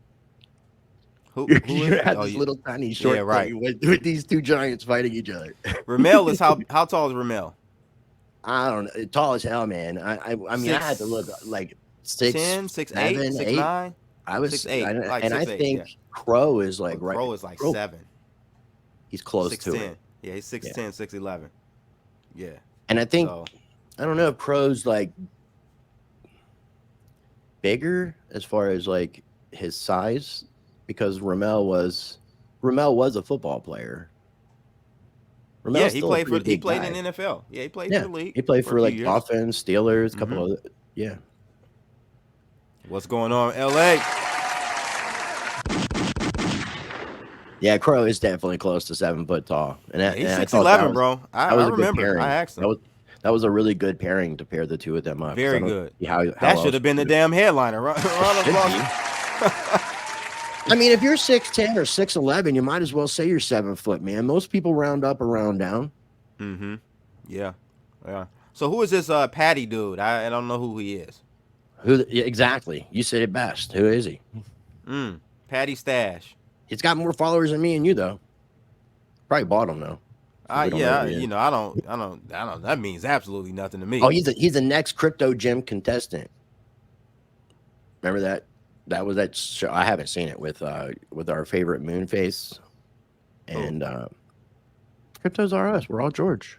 Who You is it? have Oh, this yeah. little tiny short Yeah, right. thing with these two giants fighting each other. Ramel is how tall is Ramel? I don't know. Tall as hell, man. I mean, I had to look like 6'10", 6'8", 6'9". I was 6'8", like and I 6'8", think yeah. Crow is like right. Crow is like Crow, 7. He's close 6'10". to it. Yeah, he's 6'10", 6'11". Yeah. And I think So, I don't know if Crow's like bigger as far as like his size, because Ramel was a football player. yeah, Ramel's he still a played pretty big in guy. the NFL. Yeah, he played Yeah, for the league. he played for a like few years. Dolphins, Steelers, a couple of yeah. What's going on, LA? Yeah, Crow is definitely close to 7 foot tall, and He's and I thought that 6'11", was- bro. I that was a good remember. pairing. I asked him. That was a really good pairing to pair the two of them up. Very I don't good. see how That else should have been the you damn headliner. Round of could applause. be. I mean, if you're 6'10" or 6'11", you might as well say you're 7 foot, man. Most people round up or round down. Mm-hmm. Yeah. Yeah. So who is this Patty dude? I don't know who he is. Yeah, exactly. You said it best. Who is he? Patty Stash. He's got more followers than me and you, though. Probably bought him though. We don't know Yeah, who he is. you know, I don't. That means absolutely nothing to me. Oh, he's the next crypto gym contestant. Remember that? That was that show. I haven't seen it with our favorite Moonface, and cryptos are us. We're all George.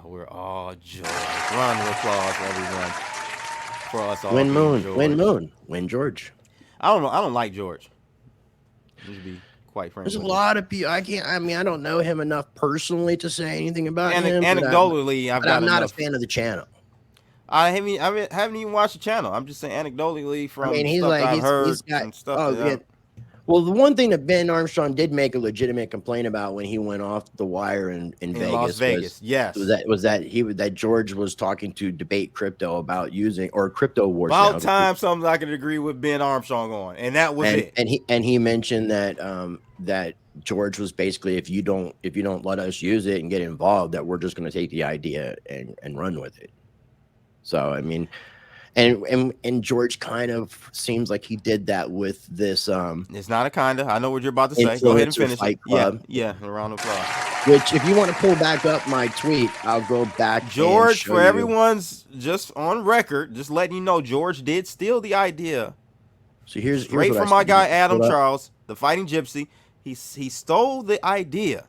We're all George. Round of applause, everyone, for us all. Win being Moon, George. win Moon, win George. I don't know. I don't like George. To be quite frank. There's a with you. lot of people. I mean, I don't know him enough personally to say anything about him. but Anecdotally, I'm not a fan of the channel. I haven't even watched the channel. I'm just saying anecdotally from I mean, he's stuff like I've heard he's got. and stuff. Oh, yeah. Well, the one thing that Ben Armstrong did make a legitimate complaint about when he went off the wire in Vegas, Las Vegas, yes, was that George was talking to debate crypto about using or crypto wars. About time something I could agree with Ben Armstrong on, and that was it. And he mentioned that that George was basically if you don't let us use it and get involved, that we're just going to take the idea and run with it. So I mean, And George kind of seems like he did that with this It's not a kinda. I know what you're about to say. Go ahead and influencer finish fight it. Yeah, club. yeah. A round of applause. Which, if you want to pull back up my tweet, I'll go back. George, and show for you. everyone's just on record, just letting you know, George did steal the idea. So here's Straight what I from my see. guy Adam Hold up. Charles, the Fighting Gypsy. He stole the idea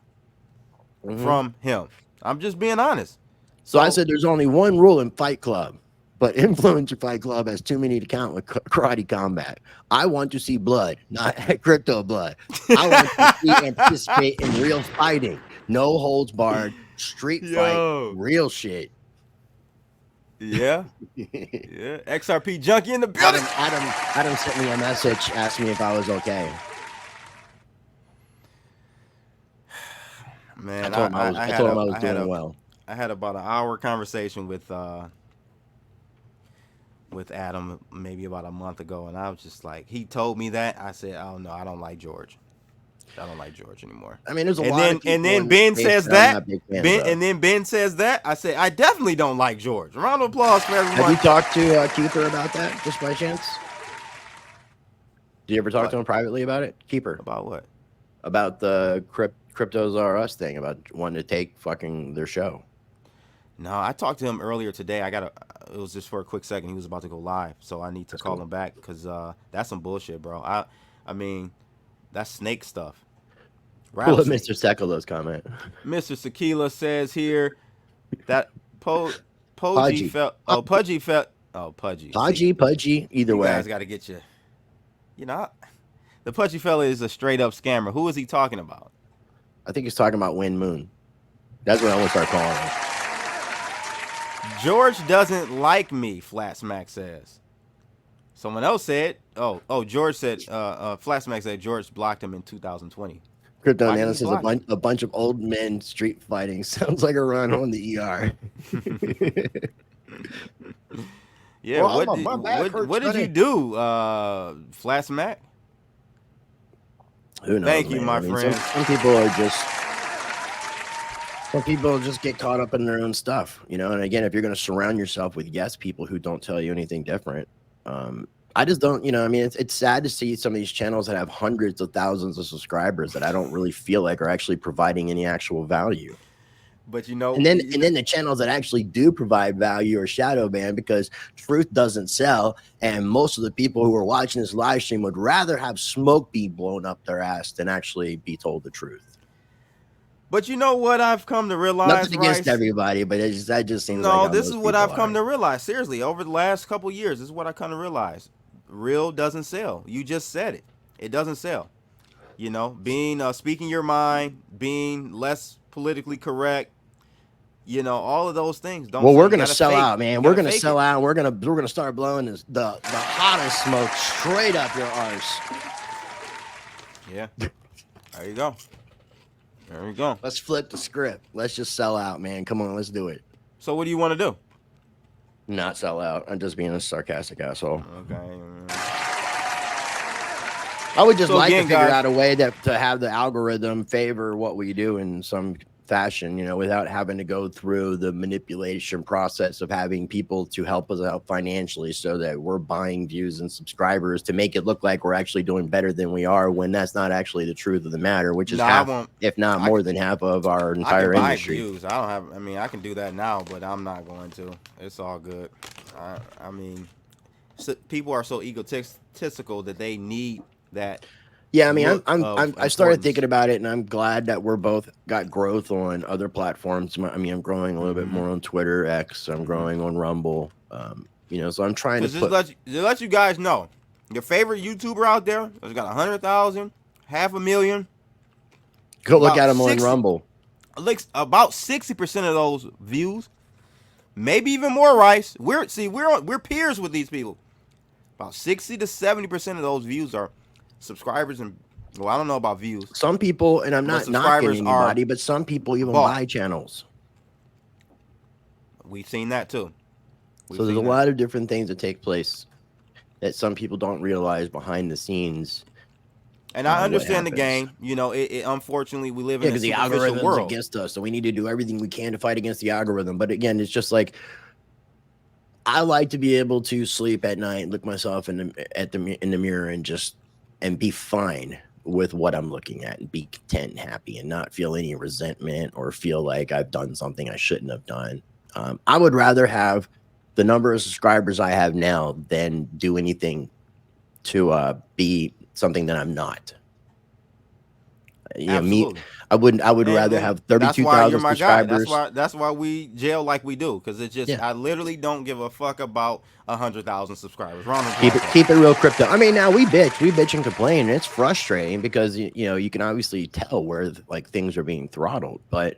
from him. I'm just being honest. So I said there's only one rule in Fight Club, but Influencer Fight Club has too many to count with karate combat. I want to see blood, not crypto blood. I want to see and participate in real fighting. No holds barred, street fight, real shit. Yeah. Yeah. XRP junkie in the building. Adam sent me a message, asked me if I was okay. Man, I told him I was doing well. I had about an hour conversation with Adam maybe about a month ago, and I was just like, he told me that. I said, oh no, I don't like George. I don't like George anymore. I mean, there's a and lot then, of people and then in Ben this says space that I'm that. not big fans of. And then Ben says that. I say, I definitely don't like George. Round of applause for everyone. Have you talked to Keeper about that, just by chance? Did you ever talk to him privately about it? Keeper. About what? About the Cryptos Are Us thing, about wanting to take fucking their show. No, I talked to him earlier today. It was just for a quick second. He was about to go live, so I need to call him back because that's some bullshit, bro. I mean, that's snake stuff. Pull up Mr. Sekolo's comment. Mr. Sekila says here that Pudgy felt. Oh, Pudgy felt. Oh, Pudgy. Pudgy. Either way, you guys got to get you. You know, the Pudgy fella is a straight up scammer. Who is he talking about? I think he's talking about Win Moon. That's what I want to start calling him. George doesn't like me, Flat Smack says. Someone else said, George said, Flat Smack said George blocked him in 2020. Crypto Nana says a bunch of old men street fighting sounds like a run on the ER. Yeah, well, what did you do, Flat Smack? Who knows? Thank you, my friend. Some people just get caught up in their own stuff, you know. And again, if you're going to surround yourself with people who don't tell you anything different, I just don't, you know. I mean, it's sad to see some of these channels that have hundreds of thousands of subscribers that I don't really feel like are actually providing any actual value. But you know, and then the channels that actually do provide value are shadow banned because truth doesn't sell, and most of the people who are watching this live stream would rather have smoke be blown up their ass than actually be told the truth. But you know what I've come to realize? Nothing against everybody, but that just seems like this is what I've come to realize. Seriously, over the last couple of years, this is what I come to realize. Real doesn't sell. You just said it. It doesn't sell. You know, being speaking your mind, being less politically correct, you know, all of those things don't. Well, we're gonna sell out, man. We're gonna sell out. We're gonna start blowing the hottest smoke straight up your arse. Yeah, there you go. There we go. Let's flip the script. Let's just sell out, man. Come on, let's do it. So what do you want to do? Not sell out. I'm just being a sarcastic asshole. Okay. I would just like to figure out a way to have the algorithm favor what we do in some fashion, you know, without having to go through the manipulation process of having people to help us out financially so that we're buying views and subscribers to make it look like we're actually doing better than we are when that's not actually the truth of the matter, which is half, if not more than half of our entire industry. Views. I mean, I can do that now, but I'm not going to. It's all good. I mean, people are so egotistical that they need that. Yeah, I mean, I started thinking about it, and I'm glad that we're both got growth on other platforms. I mean, I'm growing a little bit more on Twitter, X. I'm growing on Rumble. You know, so I'm trying to let you guys know, your favorite YouTuber out there has got 100,000, 500,000. Go look at him on Rumble. About 60% of those views, maybe even more. Rice, we're peers with these people. About 60 to 70% of those views are subscribers, and well, I don't know about views. Some people, and I'm not knocking anybody, but some people even buy channels. We've seen that too. So there's a lot of different things that take place that some people don't realize behind the scenes. And I understand the game. You know, it unfortunately we live in a superficial world against us, so we need to do everything we can to fight against the algorithm. But again, it's just like I like to be able to sleep at night, look myself in the mirror, and be fine with what I'm looking at, and be content and happy, and not feel any resentment or feel like I've done something I shouldn't have done. I would rather have the number of subscribers I have now than do anything to be something that I'm not. You know, Absolutely. I would rather have That's why you're 32,000 my guy. subscribers. That's why we jail like we do, because it's just Yeah. I literally don't give a fuck about 100,000 subscribers. Keep it real crypto. I mean, now we bitch and complain, and it's frustrating because you know you can obviously tell where like things are being throttled, but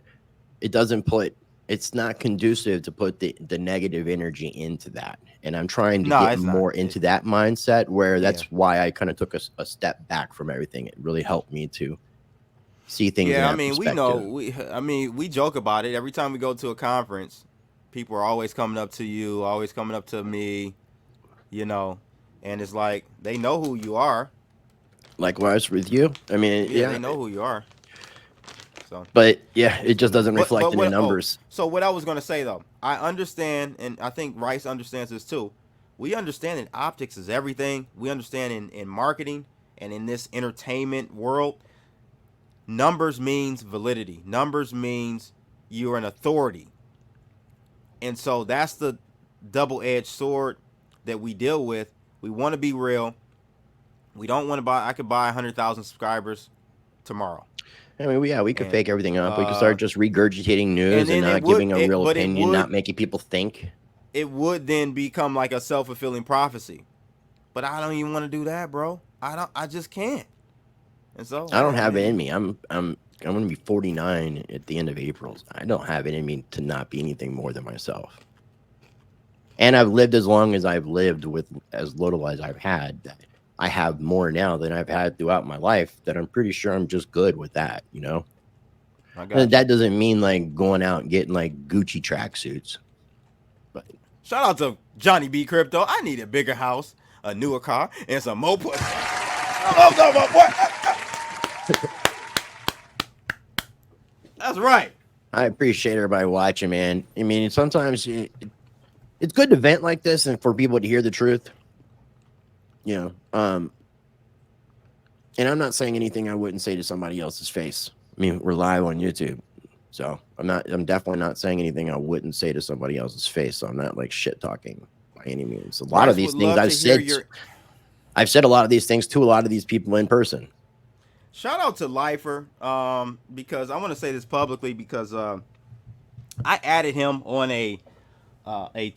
it's not conducive to put the negative energy into that. And I'm trying to get more into that mindset, where that's why I kind of took a step back from everything. It really helped me to see things. Yeah, I mean, we joke about it every time we go to a conference. People are always coming up to you, always coming up to me, you know, and it's like they know who you are. Likewise with you. I mean, yeah, they know who you are. So, but yeah, it just doesn't reflect in the numbers. So what I was gonna say though, I understand, and I think Rice understands this too. We understand that optics is everything. We understand in marketing and in this entertainment world, numbers means validity. Numbers means you're an authority. And so that's the double-edged sword that we deal with. We want to be real. We don't want to buy. I could buy 100,000 subscribers tomorrow. I mean, we could fake everything up. We could start just regurgitating news and not giving a real opinion, not making people think. It would then become like a self-fulfilling prophecy. But I don't even want to do that, bro. I just can't. And so I don't have it in me. I'm going to be 49 at the end of April. I don't have it in me to not be anything more than myself. And I've lived as long as I've lived with as little as I've had. I have more now than I've had throughout my life, that I'm pretty sure I'm just good with that, you know? And that doesn't mean like going out and getting like Gucci tracksuits. But shout out to Johnny B Crypto. I need a bigger house, a newer car, and some more pussy. That's right. I appreciate everybody watching, man. I mean, sometimes it's good to vent like this and for people to hear the truth. You know, and I'm not saying anything I wouldn't say to somebody else's face. I mean, we're live on YouTube, so I'm definitely not saying anything I wouldn't say to somebody else's face. So I'm not like shit talking by any means. A lot of these things I've said a lot of these things to a lot of these people in person. Shout out to Lifer, because I want to say this publicly, because I added him on a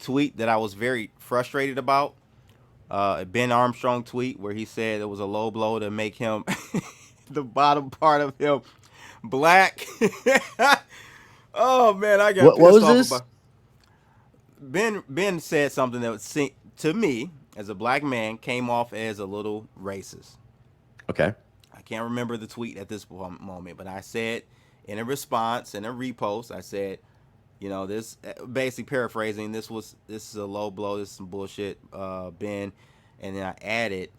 tweet that I was very frustrated about. A Ben Armstrong tweet where he said it was a low blow to make him the bottom part of him black. Oh man, I got what was this? Ben said something that was, to me as a black man, came off as a little racist. Okay. I can't remember the tweet at this moment, but I said in a response, in a repost, I said, you know, this, basically paraphrasing, this is a low blow, this is some bullshit, Ben. And then I added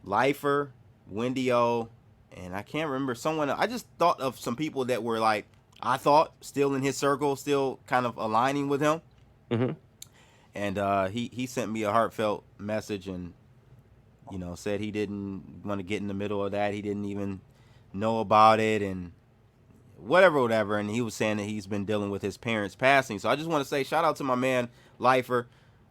Lifer, Wendy O, and I can't remember someone else. I just thought of some people that were like, I thought still in his circle, still kind of aligning with him. Mm-hmm. And he sent me a heartfelt message and, you know, said he didn't want to get in the middle of that. He didn't even know about it and whatever. And he was saying that he's been dealing with his parents passing. So I just want to say shout out to my man, Lifer.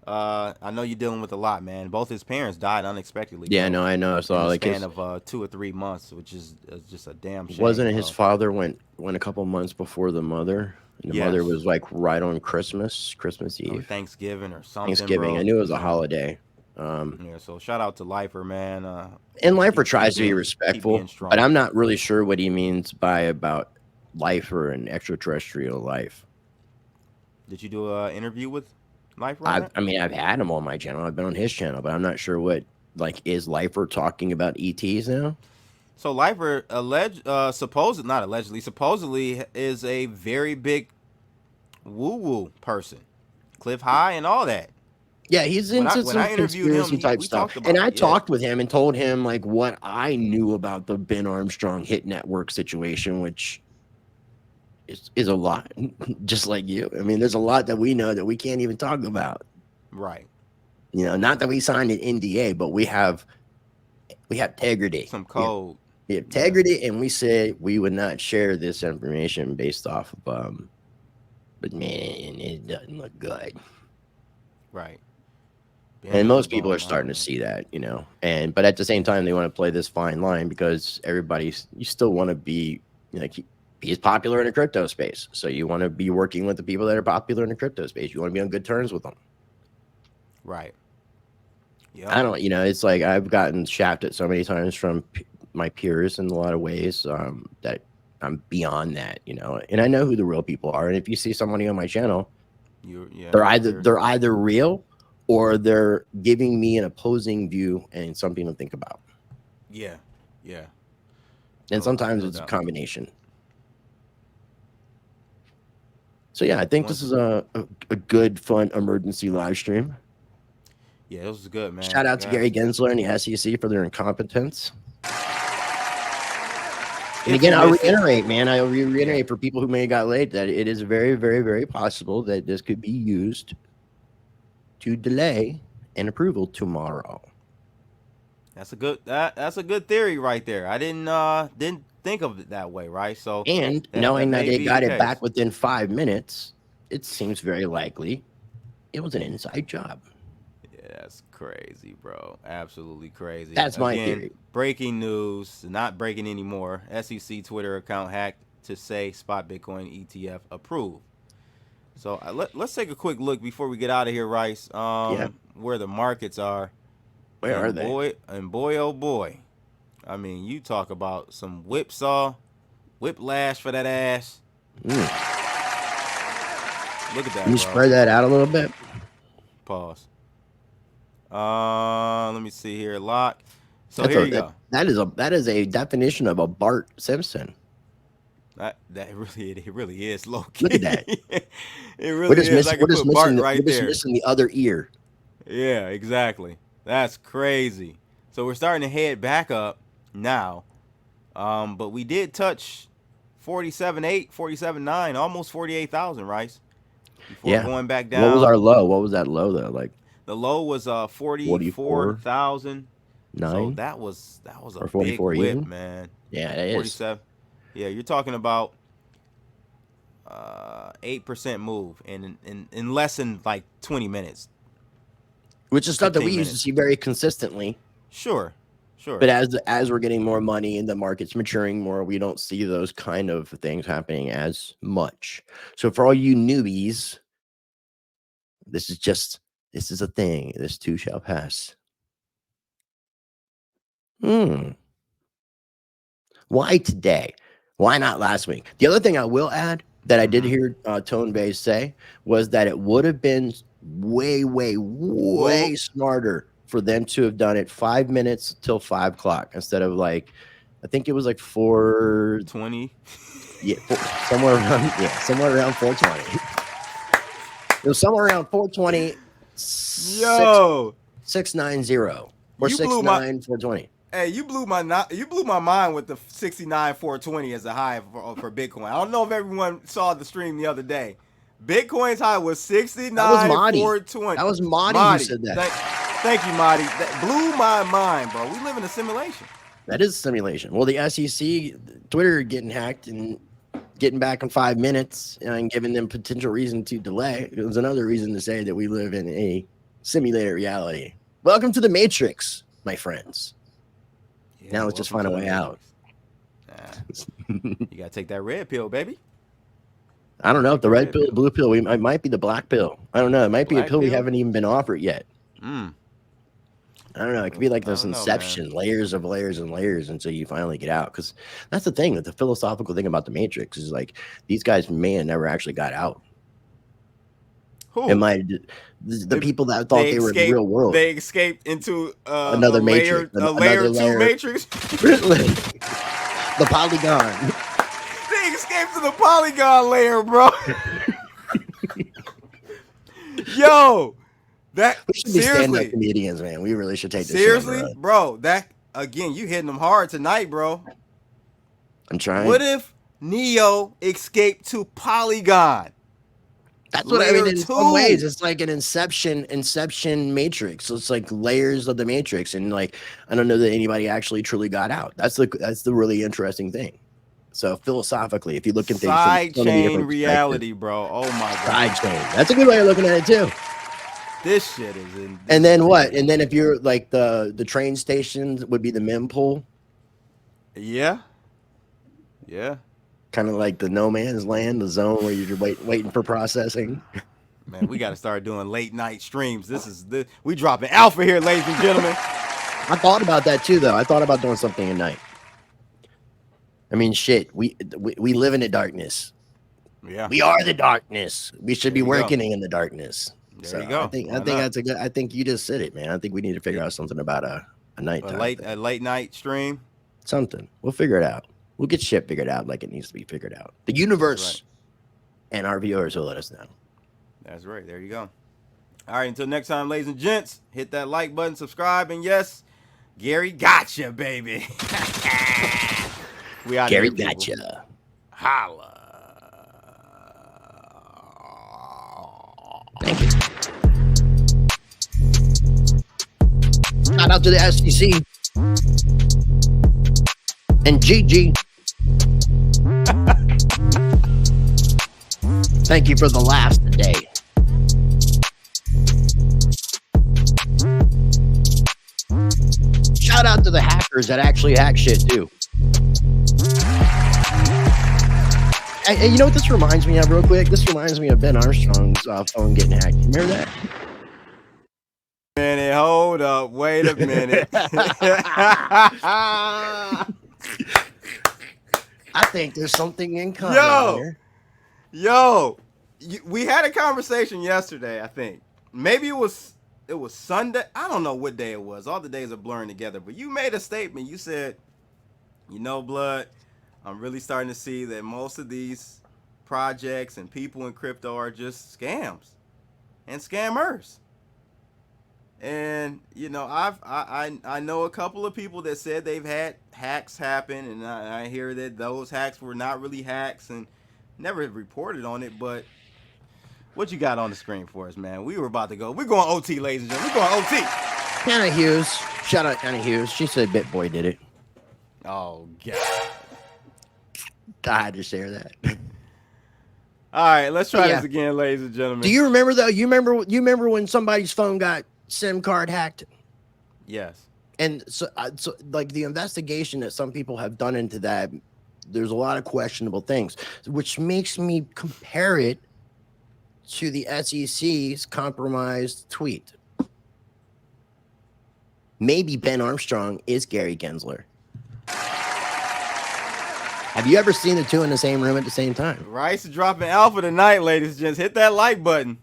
I know you're dealing with a lot, man. Both his parents died unexpectedly. Yeah, no, I know. So like span of 2 or 3 months, which is just a damn shame. Wasn't it his father went a couple months before the mother? And the mother was like right on Christmas Eve, or Thanksgiving or something. Thanksgiving. Bro. I knew it was a holiday. Yeah, so shout out to Lifer, man. And Lifer tries to be respectful, but I'm not really sure what he means by about Lifer and extraterrestrial life. Did you do an interview with Lifer? I mean, I've had him on my channel. I've been on his channel, but I'm not sure what, like, is Lifer talking about ETs now? So Lifer supposedly is a very big woo-woo person. Cliff High and all that. Yeah, he's into some conspiracy type stuff. And I talked with him and told him like what I knew about the Ben Armstrong hit network situation, which is a lot, just like you. I mean, there's a lot that we know that we can't even talk about. Right. You know, not that we signed an NDA, but we have integrity. Some code. We have integrity, and we said we would not share this information based off of but man, it doesn't look good. Right. And most people are starting to see that, you know. But at the same time, they want to play this fine line because you still want to be be as popular in the crypto space. So you want to be working with the people that are popular in the crypto space. You want to be on good terms with them. Right. Yeah. I don't, it's like I've gotten shafted so many times from my peers in a lot of ways that I'm beyond that, and I know who the real people are. And if you see somebody on my channel, they're either real or they're giving me an opposing view and something to think about. Yeah. Yeah. And sometimes it's a combination. So yeah, I think this is a good, fun emergency live stream. Yeah, this was good, man. Shout out to Gary Gensler and the SEC for their incompetence. And again, I'll reiterate, man. I'll reiterate for people who may have got late that it is very, very, very possible that this could be used to delay an approval tomorrow. That's a good theory right there. I didn't think of it that way, right? So and knowing that they got it back within 5 minutes, it seems very likely it was an inside job. That's crazy, bro. Absolutely crazy. That's my theory. Breaking news, not breaking anymore. SEC Twitter account hacked to say spot Bitcoin ETF approved. So let's take a quick look before we get out of here, Rice. Where the markets are. Where are they? Boy, oh boy. I mean, you talk about some whiplash for that ass. Look at that. Can you spread that out a little bit? Pause. Let me see here. Lock. So here you go. That is a definition of a Bart Simpson. That really is low key. Look at that. It really is. I can put Bart right there. We're just missing the other ear. Yeah, exactly. That's crazy. So we're starting to head back up now. But we did touch 47.8, 47.9, almost 48,000, Rice. Before going back down. What was our low? What was that low though? Like the low was 44,000. So that was a big whip, even? Man. Yeah, it 47. Yeah, you're talking about 8% move in less than like 20 minutes. Which is stuff that we used to see very consistently. Sure. But as we're getting more money and the market's maturing more, we don't see those kind of things happening as much. So for all you newbies, this is a thing. This too shall pass. Why today? Why not last week? The other thing I will add that I did hear Tone Base say was that it would have been way smarter for them to have done it 5 minutes till 5 o'clock instead of I think it was like 4:20. Yeah, somewhere around 4:20. It was somewhere around 4:20. Yo, 690 or 69 420. Hey, you blew my mind with the 69 420 as a high for Bitcoin. I don't know if everyone saw the stream the other day. Bitcoin's high was 69 420. That was Marty who said that. Thank you, Marty. That blew my mind, bro. We live in a simulation. That is a simulation. Well, the SEC, Twitter getting hacked and getting back in 5 minutes and giving them potential reason to delay. It was another reason to say that we live in a simulated reality. Welcome to the Matrix, my friends. Yeah, now let's just find a way out. You got to take that red pill, baby. I don't know if the red pill, blue pill, it might be the black pill. I don't know. It might be a pill we haven't even been offered yet. I don't know. It could be like this Inception, layers of layers and layers until you finally get out. Because that's the thing, that the philosophical thing about the Matrix is these guys may have never actually got out. Who? The people that thought they were in the real world. They escaped into another Matrix. Layer 2 Matrix. The Polygon. They escaped to the Polygon layer, bro. Yo. We should be stand-up comedians, man. We really should take this seriously, bro. That again, you hitting them hard tonight, bro. I'm trying. What if Neo escaped to Polygon? That's what I mean. Layer In some two. ways, it's like an inception matrix. So it's like layers of the matrix, and like I don't know that anybody actually truly got out. That's the really interesting thing. So philosophically, if you look at things from Side so many chain different reality, bro. Oh my god. side chain. That's a good way of looking at it too. This shit is in. And then what? And then if you're like the train stations would be the mempool, Yeah. Yeah. kind of like the no man's land, the zone where you're waiting for processing. Man, we got to start doing late night streams. We dropping alpha here, ladies and gentlemen. I thought about that too, though. I thought about doing something at night. I mean, shit, we live in the darkness. Yeah. We are the darkness. We should be There you go. working in the darkness. There you go. I think Why not? that's a good. I think you just said it, man. I think we need to figure out something about a nighttime thing. A late night stream. Something. We'll figure it out. We'll get shit figured out like it needs to be figured out. The universe and our viewers will let us know. That's right. There you go. All right. Until next time, ladies and gents, hit that like button, subscribe, and yes, Gary gotcha, baby. We out Gary here, people. gotcha. Holla. Thank you. Shout out to the SEC and GG. Thank you for the last day. Shout out to the hackers that actually hack shit too. Hey, you know what this reminds me of real quick? This reminds me of Ben Armstrong's phone getting hacked. You remember that? Minute, hold up. Wait a minute. I think there's something in common here. Yo, we had a conversation yesterday, I think. Maybe it was Sunday. I don't know what day it was. All the days are blurring together. But you made a statement. You said, you know, Blood, I'm really starting to see that most of these projects and people in crypto are just scams and scammers. And, you know, I know a couple of people that said they've had hacks happen, and I hear that those hacks were not really hacks and never reported on it. But what you got on the screen for us, man? We were about to go. We're going OT, ladies and gentlemen. We're going OT. Hannah Hughes. Shout out Hannah Hughes. She said BitBoy did it. Oh, God. I had to share that. All right, let's try Yeah. this again, ladies and gentlemen. Do you remember though? You remember when somebody's phone got SIM card hacked? Yes. And so like the investigation that some people have done into that, there's a lot of questionable things, which makes me compare it to the SEC's compromised tweet. Maybe Ben Armstrong is Gary Gensler. Have you ever seen the two in the same room at the same time? Rice is dropping alpha tonight, ladies and gents. Hit that like button.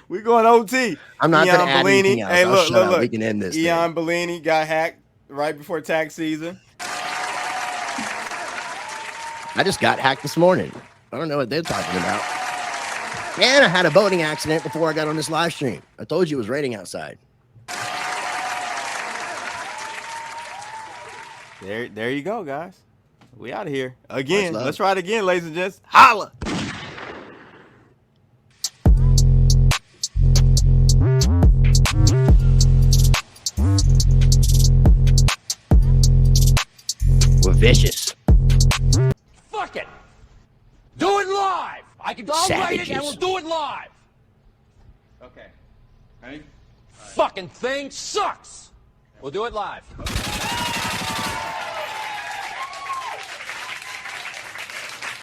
We're going OT. I'm not going to add Bellini. anything else. Hey, I'll look, shut look, up. look. We can end this thing. Bellini got hacked right before tax season. I just got hacked this morning. I don't know what they're talking about. And I had a boating accident before I got on this live stream. I told you it was raining outside. There you go, guys. We out of here. Again, Much love. let's try it again, ladies and gents. Holla! We're vicious. Fuck it. Do it live. I'll write it and we'll Savages. do it live. Okay. Ready? Fucking thing sucks. We'll do it live.